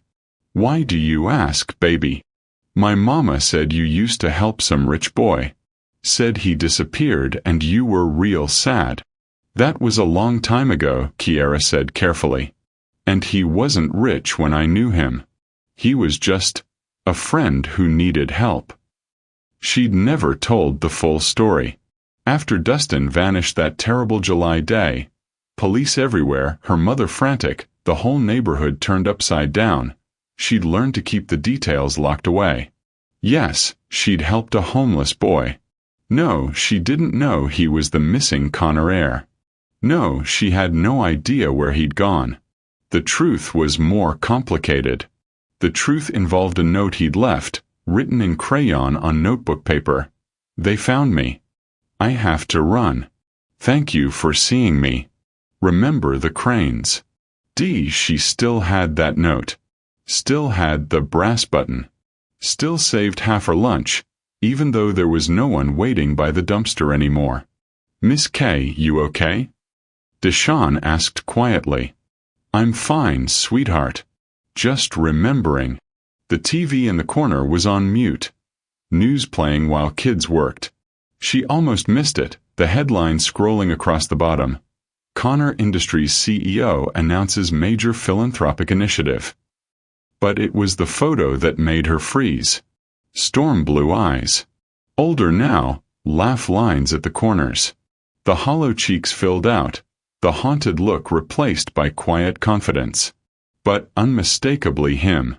Why do you ask, baby? My mama said you used to help some rich boy. Said he disappeared and you were real sad. That was a long time ago, Kiara said carefully. And he wasn't rich when I knew him. He was just a friend who needed help. She'd never told the full story. After Dustin vanished that terrible July day, police everywhere, her mother frantic, the whole neighborhood turned upside down, she'd learned to keep the details locked away. Yes, she'd helped a homeless boy. No, she didn't know he was the missing Connor heir. No, she had no idea where he'd gone. The truth was more complicated. The truth involved a note he'd left, written in crayon on notebook paper. They found me. I have to run. Thank you for seeing me. Remember the cranes. She still had that note. Still had the brass button. Still saved half her lunch, even though there was no one waiting by the dumpster anymore. Miss K, you okay? Deshaun asked quietly. I'm fine, sweetheart. Just remembering. The TV in the corner was on mute. News playing while kids worked. She almost missed it, the headline scrolling across the bottom. Connor Industries CEO announces major philanthropic initiative. But it was the photo that made her freeze. Storm blue eyes. Older now, laugh lines at the corners. The hollow cheeks filled out, the haunted look replaced by quiet confidence. But unmistakably him.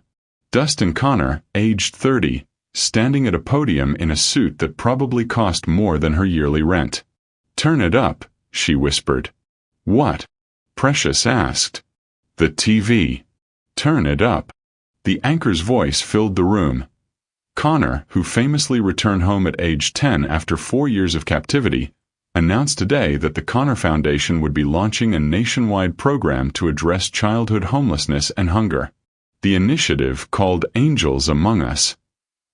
Dustin Connor, aged 30, standing at a podium in a suit that probably cost more than her yearly rent. Turn it up, she whispered. What? Precious asked. The TV. Turn it up. The anchor's voice filled the room. Connor, who famously returned home at age 10 after 4 years of captivity, announced today that the Connor Foundation would be launching a nationwide program to address childhood homelessness and hunger. The initiative, called Angels Among Us,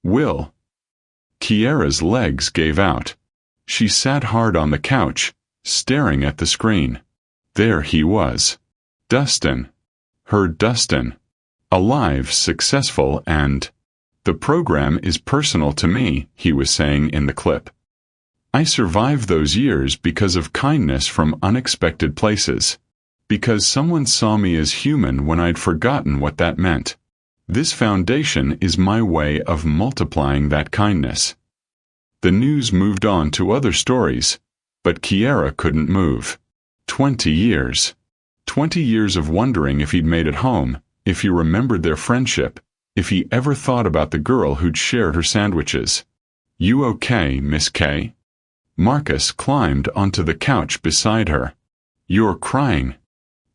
will. Kiara's legs gave out. She sat hard on the couch, staring at the screen. There he was. Dustin. Her Dustin. Alive, successful, and... The program is personal to me, he was saying in the clip. I survived those years because of kindness from unexpected places. Because someone saw me as human when I'd forgotten what that meant. This foundation is my way of multiplying that kindness. The news moved on to other stories, but Kiara couldn't move. 20 years. 20 years of wondering if he'd made it home, if he remembered their friendship, if he ever thought about the girl who'd shared her sandwiches. "You okay, Miss K?" Marcus climbed onto the couch beside her. "You're crying."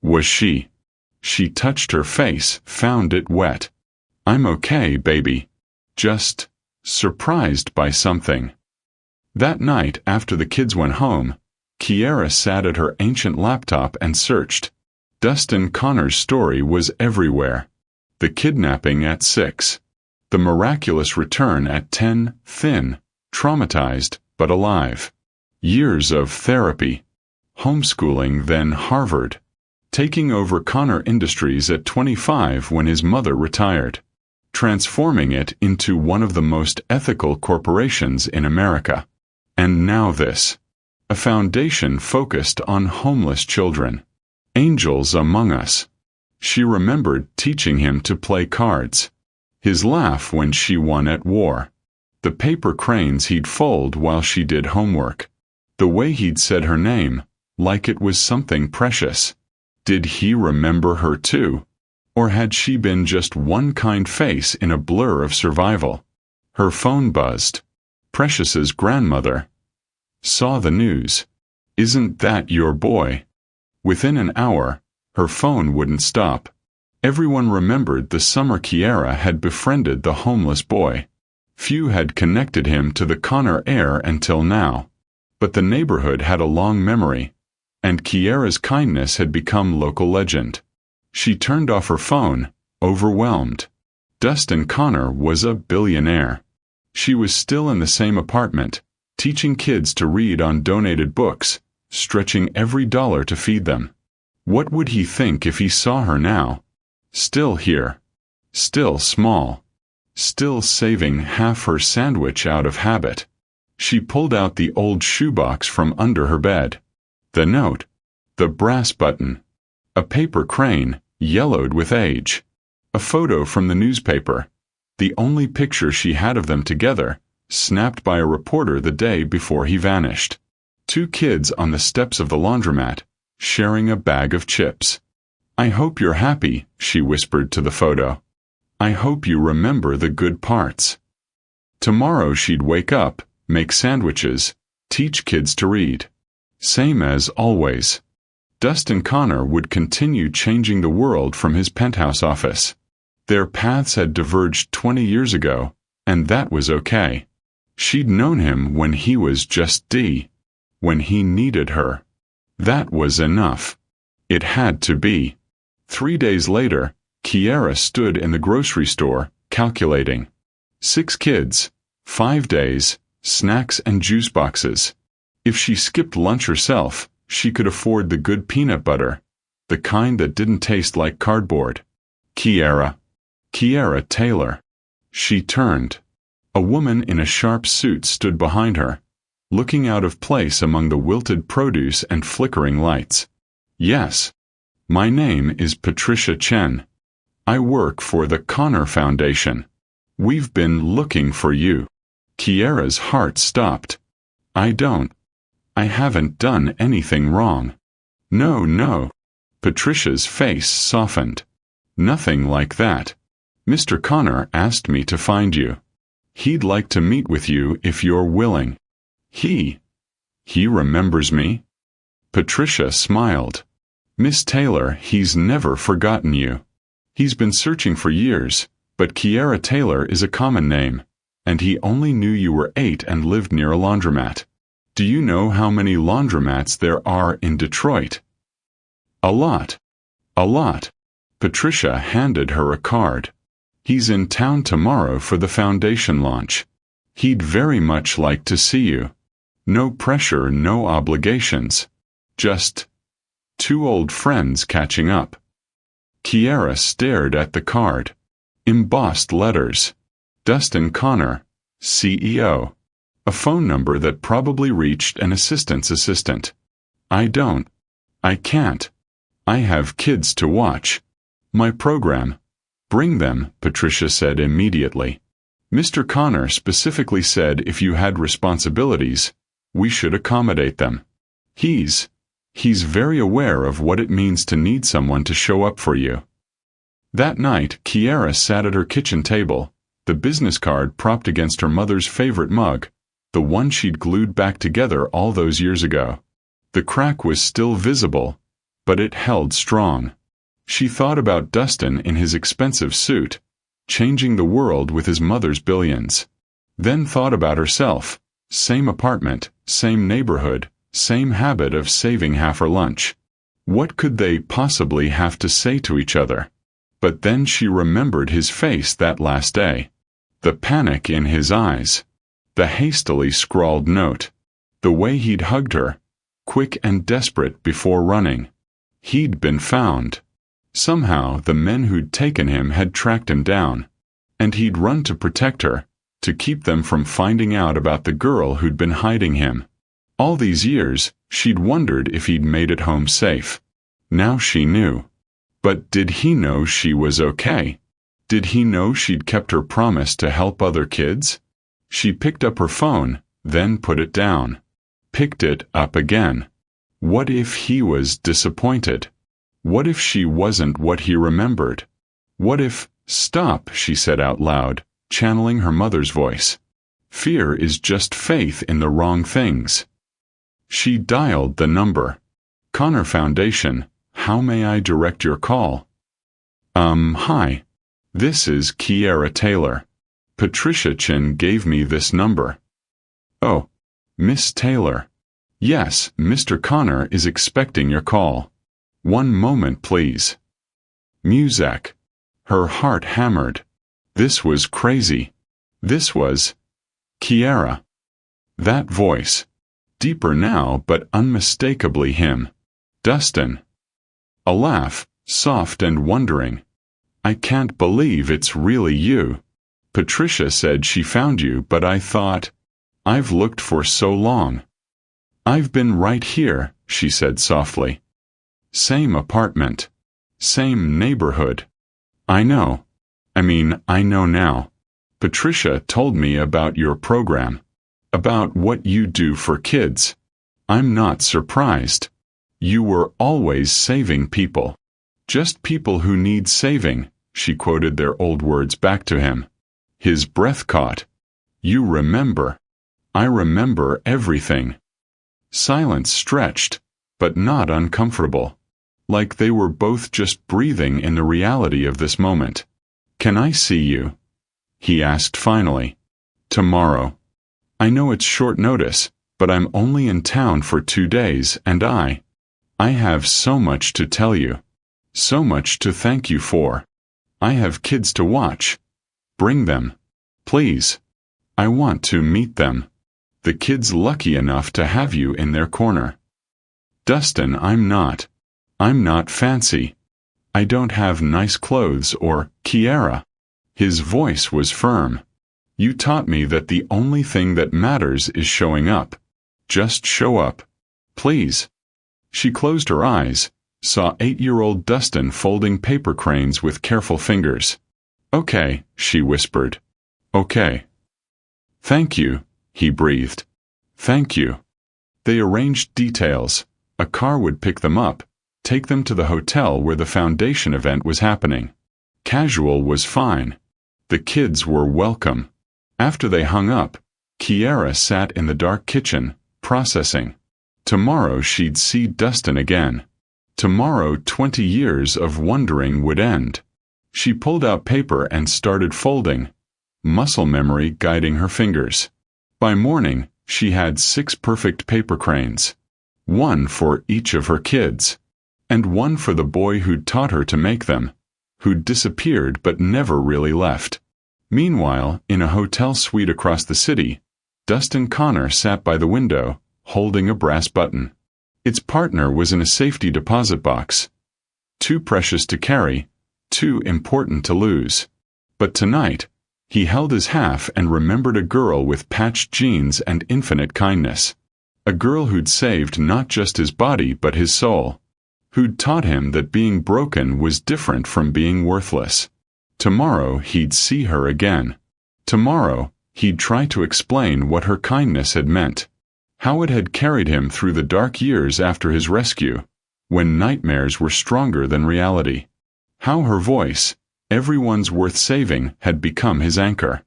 Was she? She touched her face, found it wet. "I'm okay, baby. Just surprised by something." That night, after the kids went home, Kiara sat at her ancient laptop and searched. Dustin Connor's story was everywhere. The kidnapping at 6. The miraculous return at 10, thin, traumatized, but alive. Years of therapy. Homeschooling, then Harvard. Taking over Connor Industries at 25 when his mother retired. Transforming it into one of the most ethical corporations in America. And now this. A foundation focused on homeless children. Angels among us. She remembered teaching him to play cards. His laugh when she won at war. The paper cranes he'd fold while she did homework. The way he'd said her name, like it was something precious. Did he remember her too? Or had she been just one kind face in a blur of survival? Her phone buzzed. Precious's grandmother. Saw the news. "Isn't that your boy?" Within an hour, her phone wouldn't stop. Everyone remembered the summer Kiara had befriended the homeless boy. Few had connected him to the Connor heir until now. But the neighborhood had a long memory, and Kiara's kindness had become local legend. She turned off her phone, overwhelmed. Dustin Connor was a billionaire. She was still in the same apartment, teaching kids to read on donated books, stretching every dollar to feed them. What would he think if he saw her now? Still here. Still small. Still saving half her sandwich out of habit. She pulled out the old shoebox from under her bed. The note. The brass button. A paper crane, yellowed with age. A photo from the newspaper. The only picture she had of them together, snapped by a reporter the day before he vanished. 2 kids on the steps of the laundromat, sharing a bag of chips. "I hope you're happy," she whispered to the photo. "I hope you remember the good parts." Tomorrow she'd wake up, make sandwiches, teach kids to read. Same as always. Dustin Connor would continue changing the world from his penthouse office. Their paths had diverged 20 years ago, and that was okay. She'd known him when he was just D. When he needed her. That was enough. It had to be. 3 days later, Kiara stood in the grocery store, calculating. 6 kids, 5 days, snacks and juice boxes. If she skipped lunch herself, she could afford the good peanut butter, the kind that didn't taste like cardboard. Kiara Taylor. She turned. A woman in a sharp suit stood behind her, looking out of place among the wilted produce and flickering lights. "Yes. My name is Patricia Chen. I work for the Connor Foundation. We've been looking for you." Kiara's heart stopped. I haven't done anything wrong." No. Patricia's face softened. "Nothing like that. Mr. Connor asked me to find you. He'd like to meet with you if you're willing." He remembers me?" Patricia smiled. "Miss Taylor, he's never forgotten you. He's been searching for years, but Kiara Taylor is a common name, and he only knew you were 8 and lived near a laundromat. Do you know how many laundromats there are in Detroit?" A lot. Patricia handed her a card. "He's in town tomorrow for the foundation launch. He'd very much like to see you. No pressure, no obligations. Just 2 old friends catching up." Kiara stared at the card. Embossed letters. Dustin Connor, CEO. A phone number that probably reached an assistant's assistant. I can't. I have kids to watch. My program. Bring them," Patricia said immediately. "Mr. Connor specifically said if you had responsibilities, we should accommodate them. He's very aware of what it means to need someone to show up for you." That night, Kiara sat at her kitchen table, the business card propped against her mother's favorite mug, the one she'd glued back together all those years ago. The crack was still visible, but it held strong. She thought about Dustin in his expensive suit, changing the world with his mother's billions. Then thought about herself, same apartment, same neighborhood, same habit of saving half her lunch. What could they possibly have to say to each other? But then she remembered his face that last day. The panic in his eyes. The hastily scrawled note. The way he'd hugged her, quick and desperate before running. He'd been found. Somehow the men who'd taken him had tracked him down. And he'd run to protect her, to keep them from finding out about the girl who'd been hiding him. All these years, she'd wondered if he'd made it home safe. Now she knew. But did he know she was okay? Did he know she'd kept her promise to help other kids? She picked up her phone, then put it down. Picked it up again. What if he was disappointed? What if she wasn't what he remembered? What if— "Stop," she said out loud, channeling her mother's voice. "Fear is just faith in the wrong things." She dialed the number. Connor Foundation, how may I direct your call? Hi. This is Kiara Taylor. Patricia Chin gave me this number. Oh, Miss Taylor. Yes, Mr. Connor is expecting your call. One moment, please. Muzak. Her heart hammered. This was crazy. This was Kiara. That voice. Deeper now, but unmistakably him. Dustin. A laugh, soft and wondering. I can't believe it's really you. Patricia said she found you, but I thought, I've looked for so long. I've been right here, she said softly. Same apartment. Same neighborhood. I know. I know now. Patricia told me about your program. About what you do for kids. I'm not surprised. You were always saving people. Just people who need saving, she quoted their old words back to him. His breath caught. You remember. I remember everything. Silence stretched, but not uncomfortable. Like they were both just breathing in the reality of this moment. Can I see you? He asked finally. Tomorrow. I know it's short notice, but I'm only in town for 2 days and I have so much to tell you. So much to thank you for. I have kids to watch. Bring them. Please. I want to meet them. The kids lucky enough to have you in their corner. Dustin, I'm not fancy. I don't have nice clothes or Kiara. His voice was firm. You taught me that the only thing that matters is showing up. Just show up. Please. She closed her eyes, saw 8-year-old Dustin folding paper cranes with careful fingers. Okay, she whispered. Okay. Thank you, he breathed. Thank you. They arranged details. A car would pick them up, take them to the hotel where the foundation event was happening. Casual was fine. The kids were welcome. After they hung up, Kiara sat in the dark kitchen, processing. Tomorrow she'd see Dustin again. Tomorrow 20 years of wondering would end. She pulled out paper and started folding, muscle memory guiding her fingers. By morning, she had 6 perfect paper cranes. 1 for each of her kids. And 1 for the boy who'd taught her to make them, who'd disappeared but never really left. Meanwhile, in a hotel suite across the city, Dustin Connor sat by the window, holding a brass button. Its partner was in a safety deposit box. Too precious to carry, too important to lose. But tonight, he held his half and remembered a girl with patched jeans and infinite kindness. A girl who'd saved not just his body but his soul. Who'd taught him that being broken was different from being worthless. Tomorrow he'd see her again. Tomorrow, he'd try to explain what her kindness had meant. How it had carried him through the dark years after his rescue, when nightmares were stronger than reality. How her voice, Everyone's worth saving had become his anchor.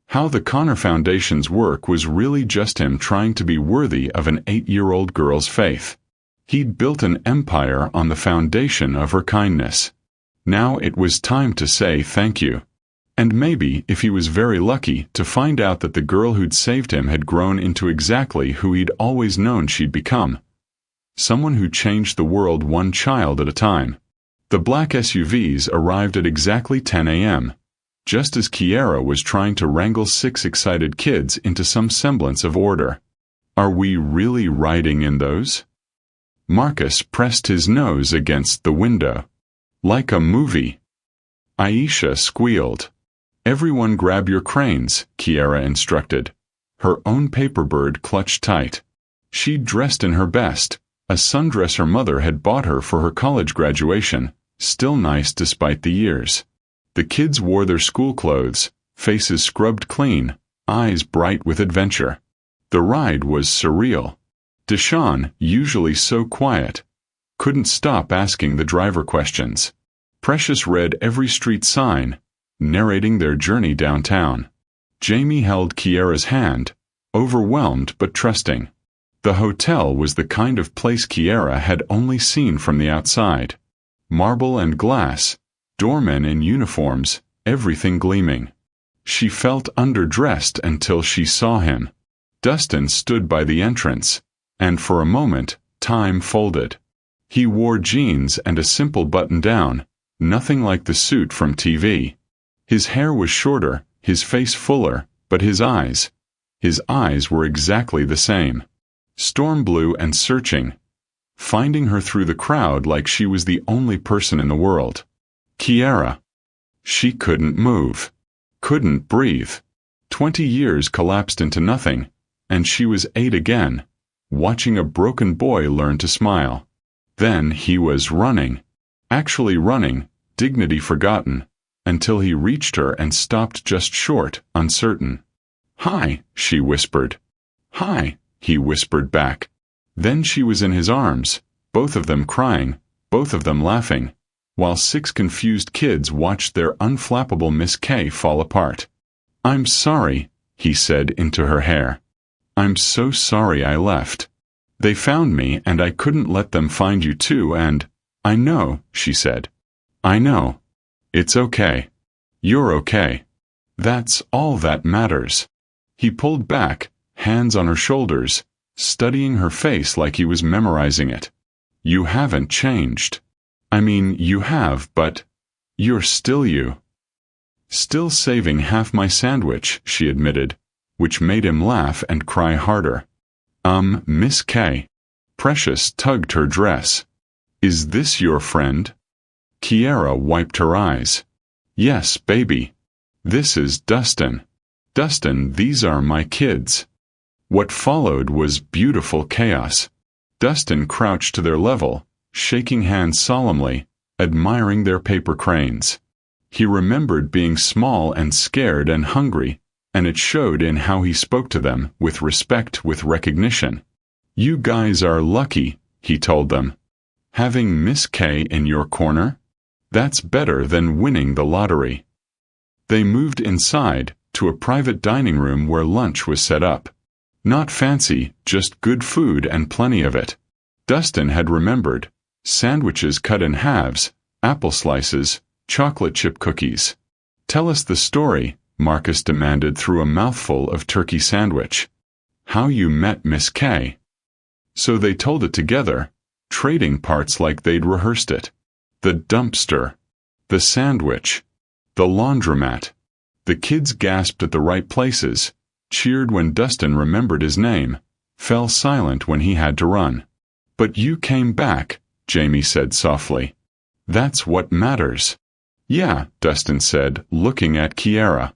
How the Connor Foundation's work was really just him trying to be worthy of an 8-year-old girl's faith. He'd built an empire on the foundation of her kindness. Now it was time to say thank you. And maybe, if he was very lucky, to find out that the girl who'd saved him had grown into exactly who he'd always known she'd become. Someone who changed the world one child at a time. The black SUVs arrived at exactly 10 a.m., just as Kiara was trying to wrangle 6 excited kids into some semblance of order. Are we really riding in those? Marcus pressed his nose against the window. Like a movie. Aisha squealed. Everyone grab your cranes, Kiara instructed. Her own paper bird clutched tight. She'd dressed in her best, a sundress her mother had bought her for her college graduation, still nice despite the years. The kids wore their school clothes, faces scrubbed clean, eyes bright with adventure. The ride was surreal. Deshawn, usually so quiet, couldn't stop asking the driver questions. Precious read every street sign, narrating their journey downtown. Jamie held Kiara's hand, overwhelmed but trusting. The hotel was the kind of place Kiara had only seen from the outside. Marble and glass, doormen in uniforms, everything gleaming. She felt underdressed until she saw him. Dustin stood by the entrance, and for a moment, time folded. He wore jeans and a simple button-down, nothing like the suit from TV. His hair was shorter, his face fuller, but his eyes were exactly the same. Storm blue and searching, finding her through the crowd like she was the only person in the world. Kiara. She couldn't move. Couldn't breathe. 20 years collapsed into nothing, and she was 8 again, watching a broken boy learn to smile. Then he was running. Actually running, dignity forgotten, until he reached her and stopped just short, uncertain. "Hi," she whispered. "Hi," he whispered back. Then she was in his arms, both of them crying, both of them laughing, while 6 confused kids watched their unflappable Miss K fall apart. "I'm sorry," he said into her hair. "I'm so sorry I left. They found me and I couldn't let them find you too and—" "I know," she said. "I know. It's okay. You're okay. That's all that matters." He pulled back, hands on her shoulders, studying her face like he was memorizing it. "You haven't changed. I mean, you have, but you're still you." "Still saving half my sandwich," she admitted, which made him laugh and cry harder. Miss K." Precious tugged her dress. "Is this your friend?" Kiara wiped her eyes. "Yes, baby. This is Dustin. Dustin, these are my kids." What followed was beautiful chaos. Dustin crouched to their level, shaking hands solemnly, admiring their paper cranes. He remembered being small and scared and hungry, and it showed in how he spoke to them, with respect, with recognition. "You guys are lucky," he told them. "Having Miss K in your corner? That's better than winning the lottery." They moved inside, to a private dining room where lunch was set up. Not fancy, just good food and plenty of it. Dustin had remembered. Sandwiches cut in halves, apple slices, chocolate chip cookies. "Tell us the story," Marcus demanded through a mouthful of turkey sandwich. "How you met Miss K." So they told it together, trading parts like they'd rehearsed it. The dumpster. The sandwich. The laundromat. The kids gasped at the right places, cheered when Dustin remembered his name, fell silent when he had to run. "But you came back," Jamie said softly. "That's what matters." "Yeah," Dustin said, looking at Kiara.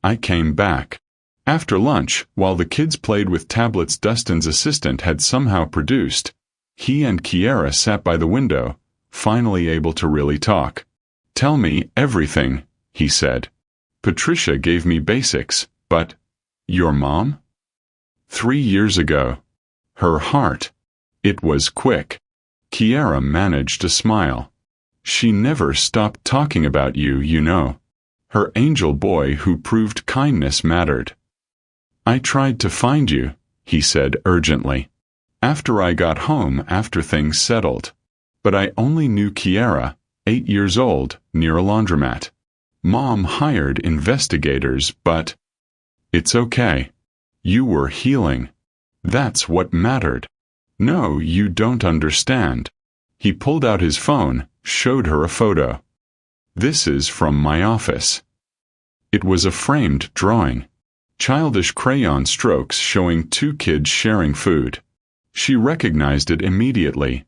"I came back." After lunch, while the kids played with tablets Dustin's assistant had somehow produced, he and Kiara sat by the window, finally able to really talk. "Tell me everything," he said. "Patricia gave me basics, but your mom?" 3 years ago. Her heart. It was quick. Kiara managed to smile. She never stopped talking about you, you know. Her angel boy who proved kindness mattered. I tried to find you, he said urgently. After I got home after things settled. But I only knew Kiara, 8 years old, near a laundromat. Mom hired investigators, but... It's okay. You were healing. That's what mattered. No, you don't understand. He pulled out his phone, showed her a photo. This is from my office. It was a framed drawing. Childish crayon strokes showing 2 kids sharing food. She recognized it immediately.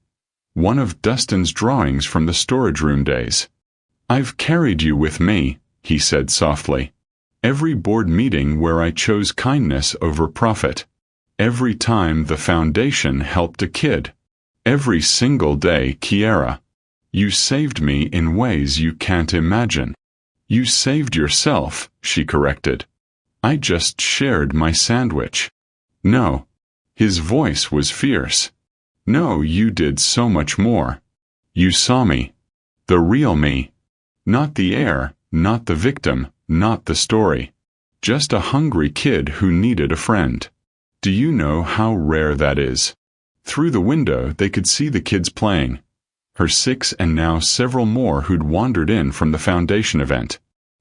One of Dustin's drawings from the storage room days. I've carried you with me, he said softly. Every board meeting where I chose kindness over profit. Every time the foundation helped a kid. Every single day, Kiara. You saved me in ways you can't imagine. You saved yourself, she corrected. I just shared my sandwich. No. His voice was fierce. No, you did so much more. You saw me. The real me. Not the heir, not the victim, not the story. Just a hungry kid who needed a friend. Do you know how rare that is? Through the window they could see the kids playing. Her 6 and now several more who'd wandered in from the foundation event.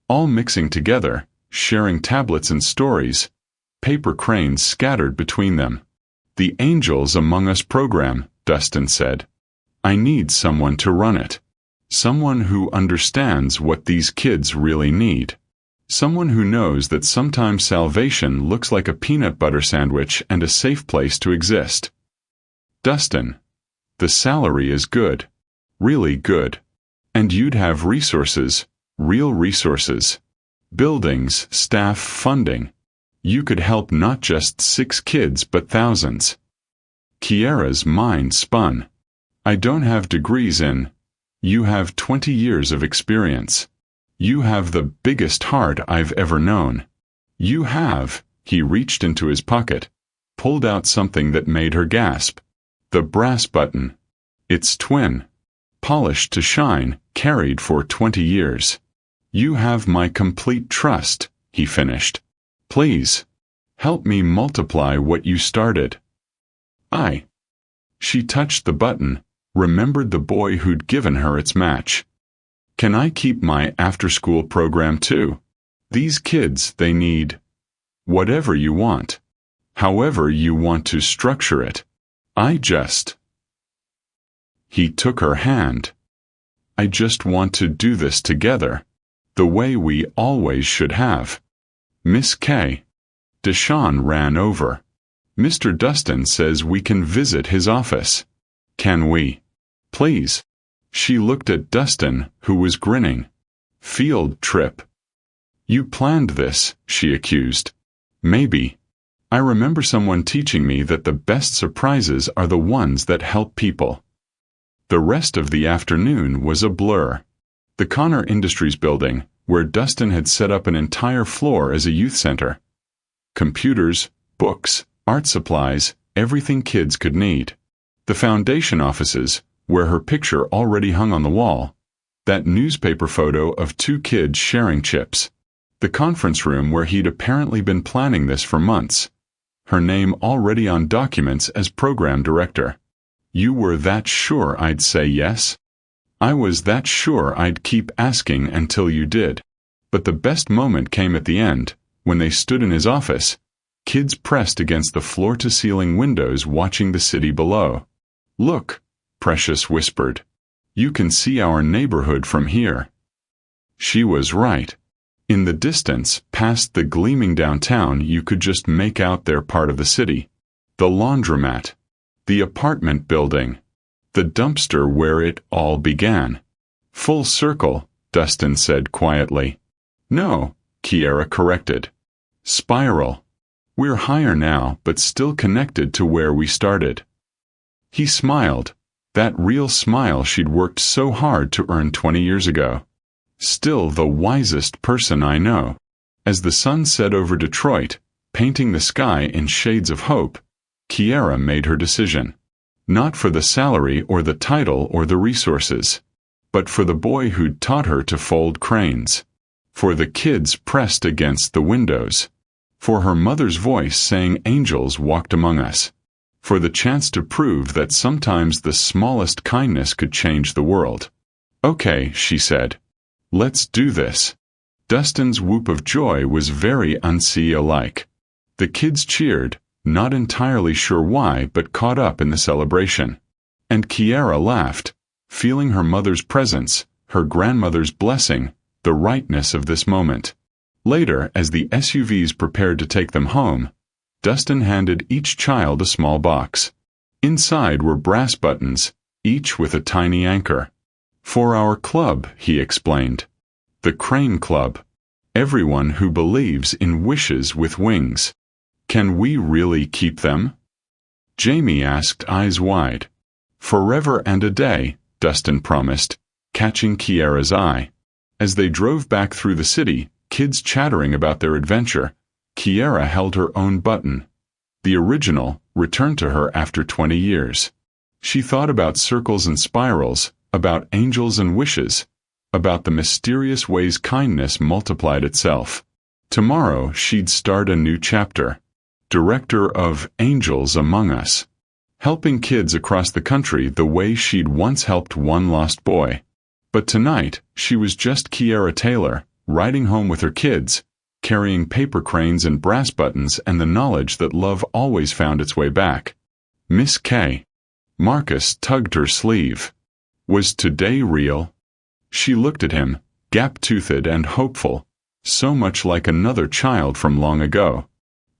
All mixing together, sharing tablets and stories. Paper cranes scattered between them. The Angels Among Us program, Dustin said. I need someone to run it. Someone who understands what these kids really need. Someone who knows that sometimes salvation looks like a peanut butter sandwich and a safe place to exist. Dustin. The salary is good. Really good. And you'd have resources, real resources. Buildings, staff, funding. You could help not just 6 kids but thousands. Kiara's mind spun. I don't have degrees in. You have 20 years of experience. You have the biggest heart I've ever known. You have, he reached into his pocket, pulled out something that made her gasp. The brass button. Its twin. Polished to shine, carried for 20 years. You have my complete trust, he finished. Please. Help me multiply what you started. She touched the button, remembered the boy who'd given her its match. Can I keep my after-school program too? These kids, they need... Whatever you want. However you want to structure it. He took her hand. I just want to do this together. The way we always should have. Miss K. Deshawn ran over. Mr. Dustin says we can visit his office. Can we? Please. She looked at Dustin, who was grinning. Field trip. You planned this, she accused. Maybe. I remember someone teaching me that the best surprises are the ones that help people. The rest of the afternoon was a blur. The Connor Industries building, where Dustin had set up an entire floor as a youth center. Computers, books, art supplies, everything kids could need. The foundation offices, where her picture already hung on the wall. That newspaper photo of 2 kids sharing chips. The conference room where he'd apparently been planning this for months. Her name already on documents as program director. You were that sure I'd say yes? I was that sure I'd keep asking until you did. But the best moment came at the end, when they stood in his office. Kids pressed against the floor-to-ceiling windows watching the city below. Look, Precious whispered. You can see our neighborhood from here. She was right. In the distance, past the gleaming downtown, you could just make out their part of the city. The laundromat. The apartment building. The dumpster where it all began. Full circle, Dustin said quietly. No, Kiara corrected. Spiral. We're higher now, but still connected to where we started. He smiled, that real smile she'd worked so hard to earn 20 years ago. Still the wisest person I know. As the sun set over Detroit, painting the sky in shades of hope, Kiara made her decision. Not for the salary or the title or the resources. but for the boy who'd taught her to fold cranes, for the kids pressed against the windows, for her mother's voice saying angels walked among us, for the chance to prove that sometimes the smallest kindness could change the world. "Okay," she said. "Let's do this." Dustin's whoop of joy was very unsea-like. The kids cheered, not entirely sure why, but caught up in the celebration. And Kiara laughed, feeling her mother's presence, her grandmother's blessing, the rightness of this moment. Later, as the SUVs prepared to take them home, Dustin handed each child a small box. Inside were brass buttons, each with a tiny anchor. "For our club," he explained. "The Crane Club. Everyone who believes in wishes with wings." "Can we really keep them?" Jamie asked, eyes wide. "Forever and a day," Dustin promised, catching Kiara's eye. As they drove back through the city, kids chattering about their adventure, Kiara held her own button. The original, returned to her after 20 years. She thought about circles and spirals, about angels and wishes, about the mysterious ways kindness multiplied itself. Tomorrow she'd start a new chapter. Director of Angels Among Us, helping kids across the country the way she'd once helped one lost boy. But tonight, she was just Kiara Taylor, riding home with her kids, carrying paper cranes and brass buttons and the knowledge that love always found its way back. "Miss K." Marcus tugged her sleeve. "Was today real?" She looked at him, gap-toothed and hopeful, so much like another child from long ago.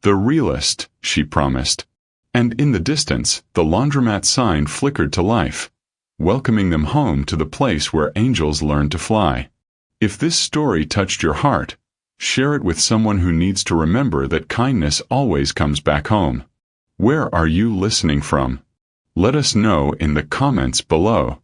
"The realest," she promised. And in the distance, the laundromat sign flickered to life, welcoming them home to the place where angels learn to fly. If this story touched your heart, share it with someone who needs to remember that kindness always comes back home. Where are you listening from? Let us know in the comments below.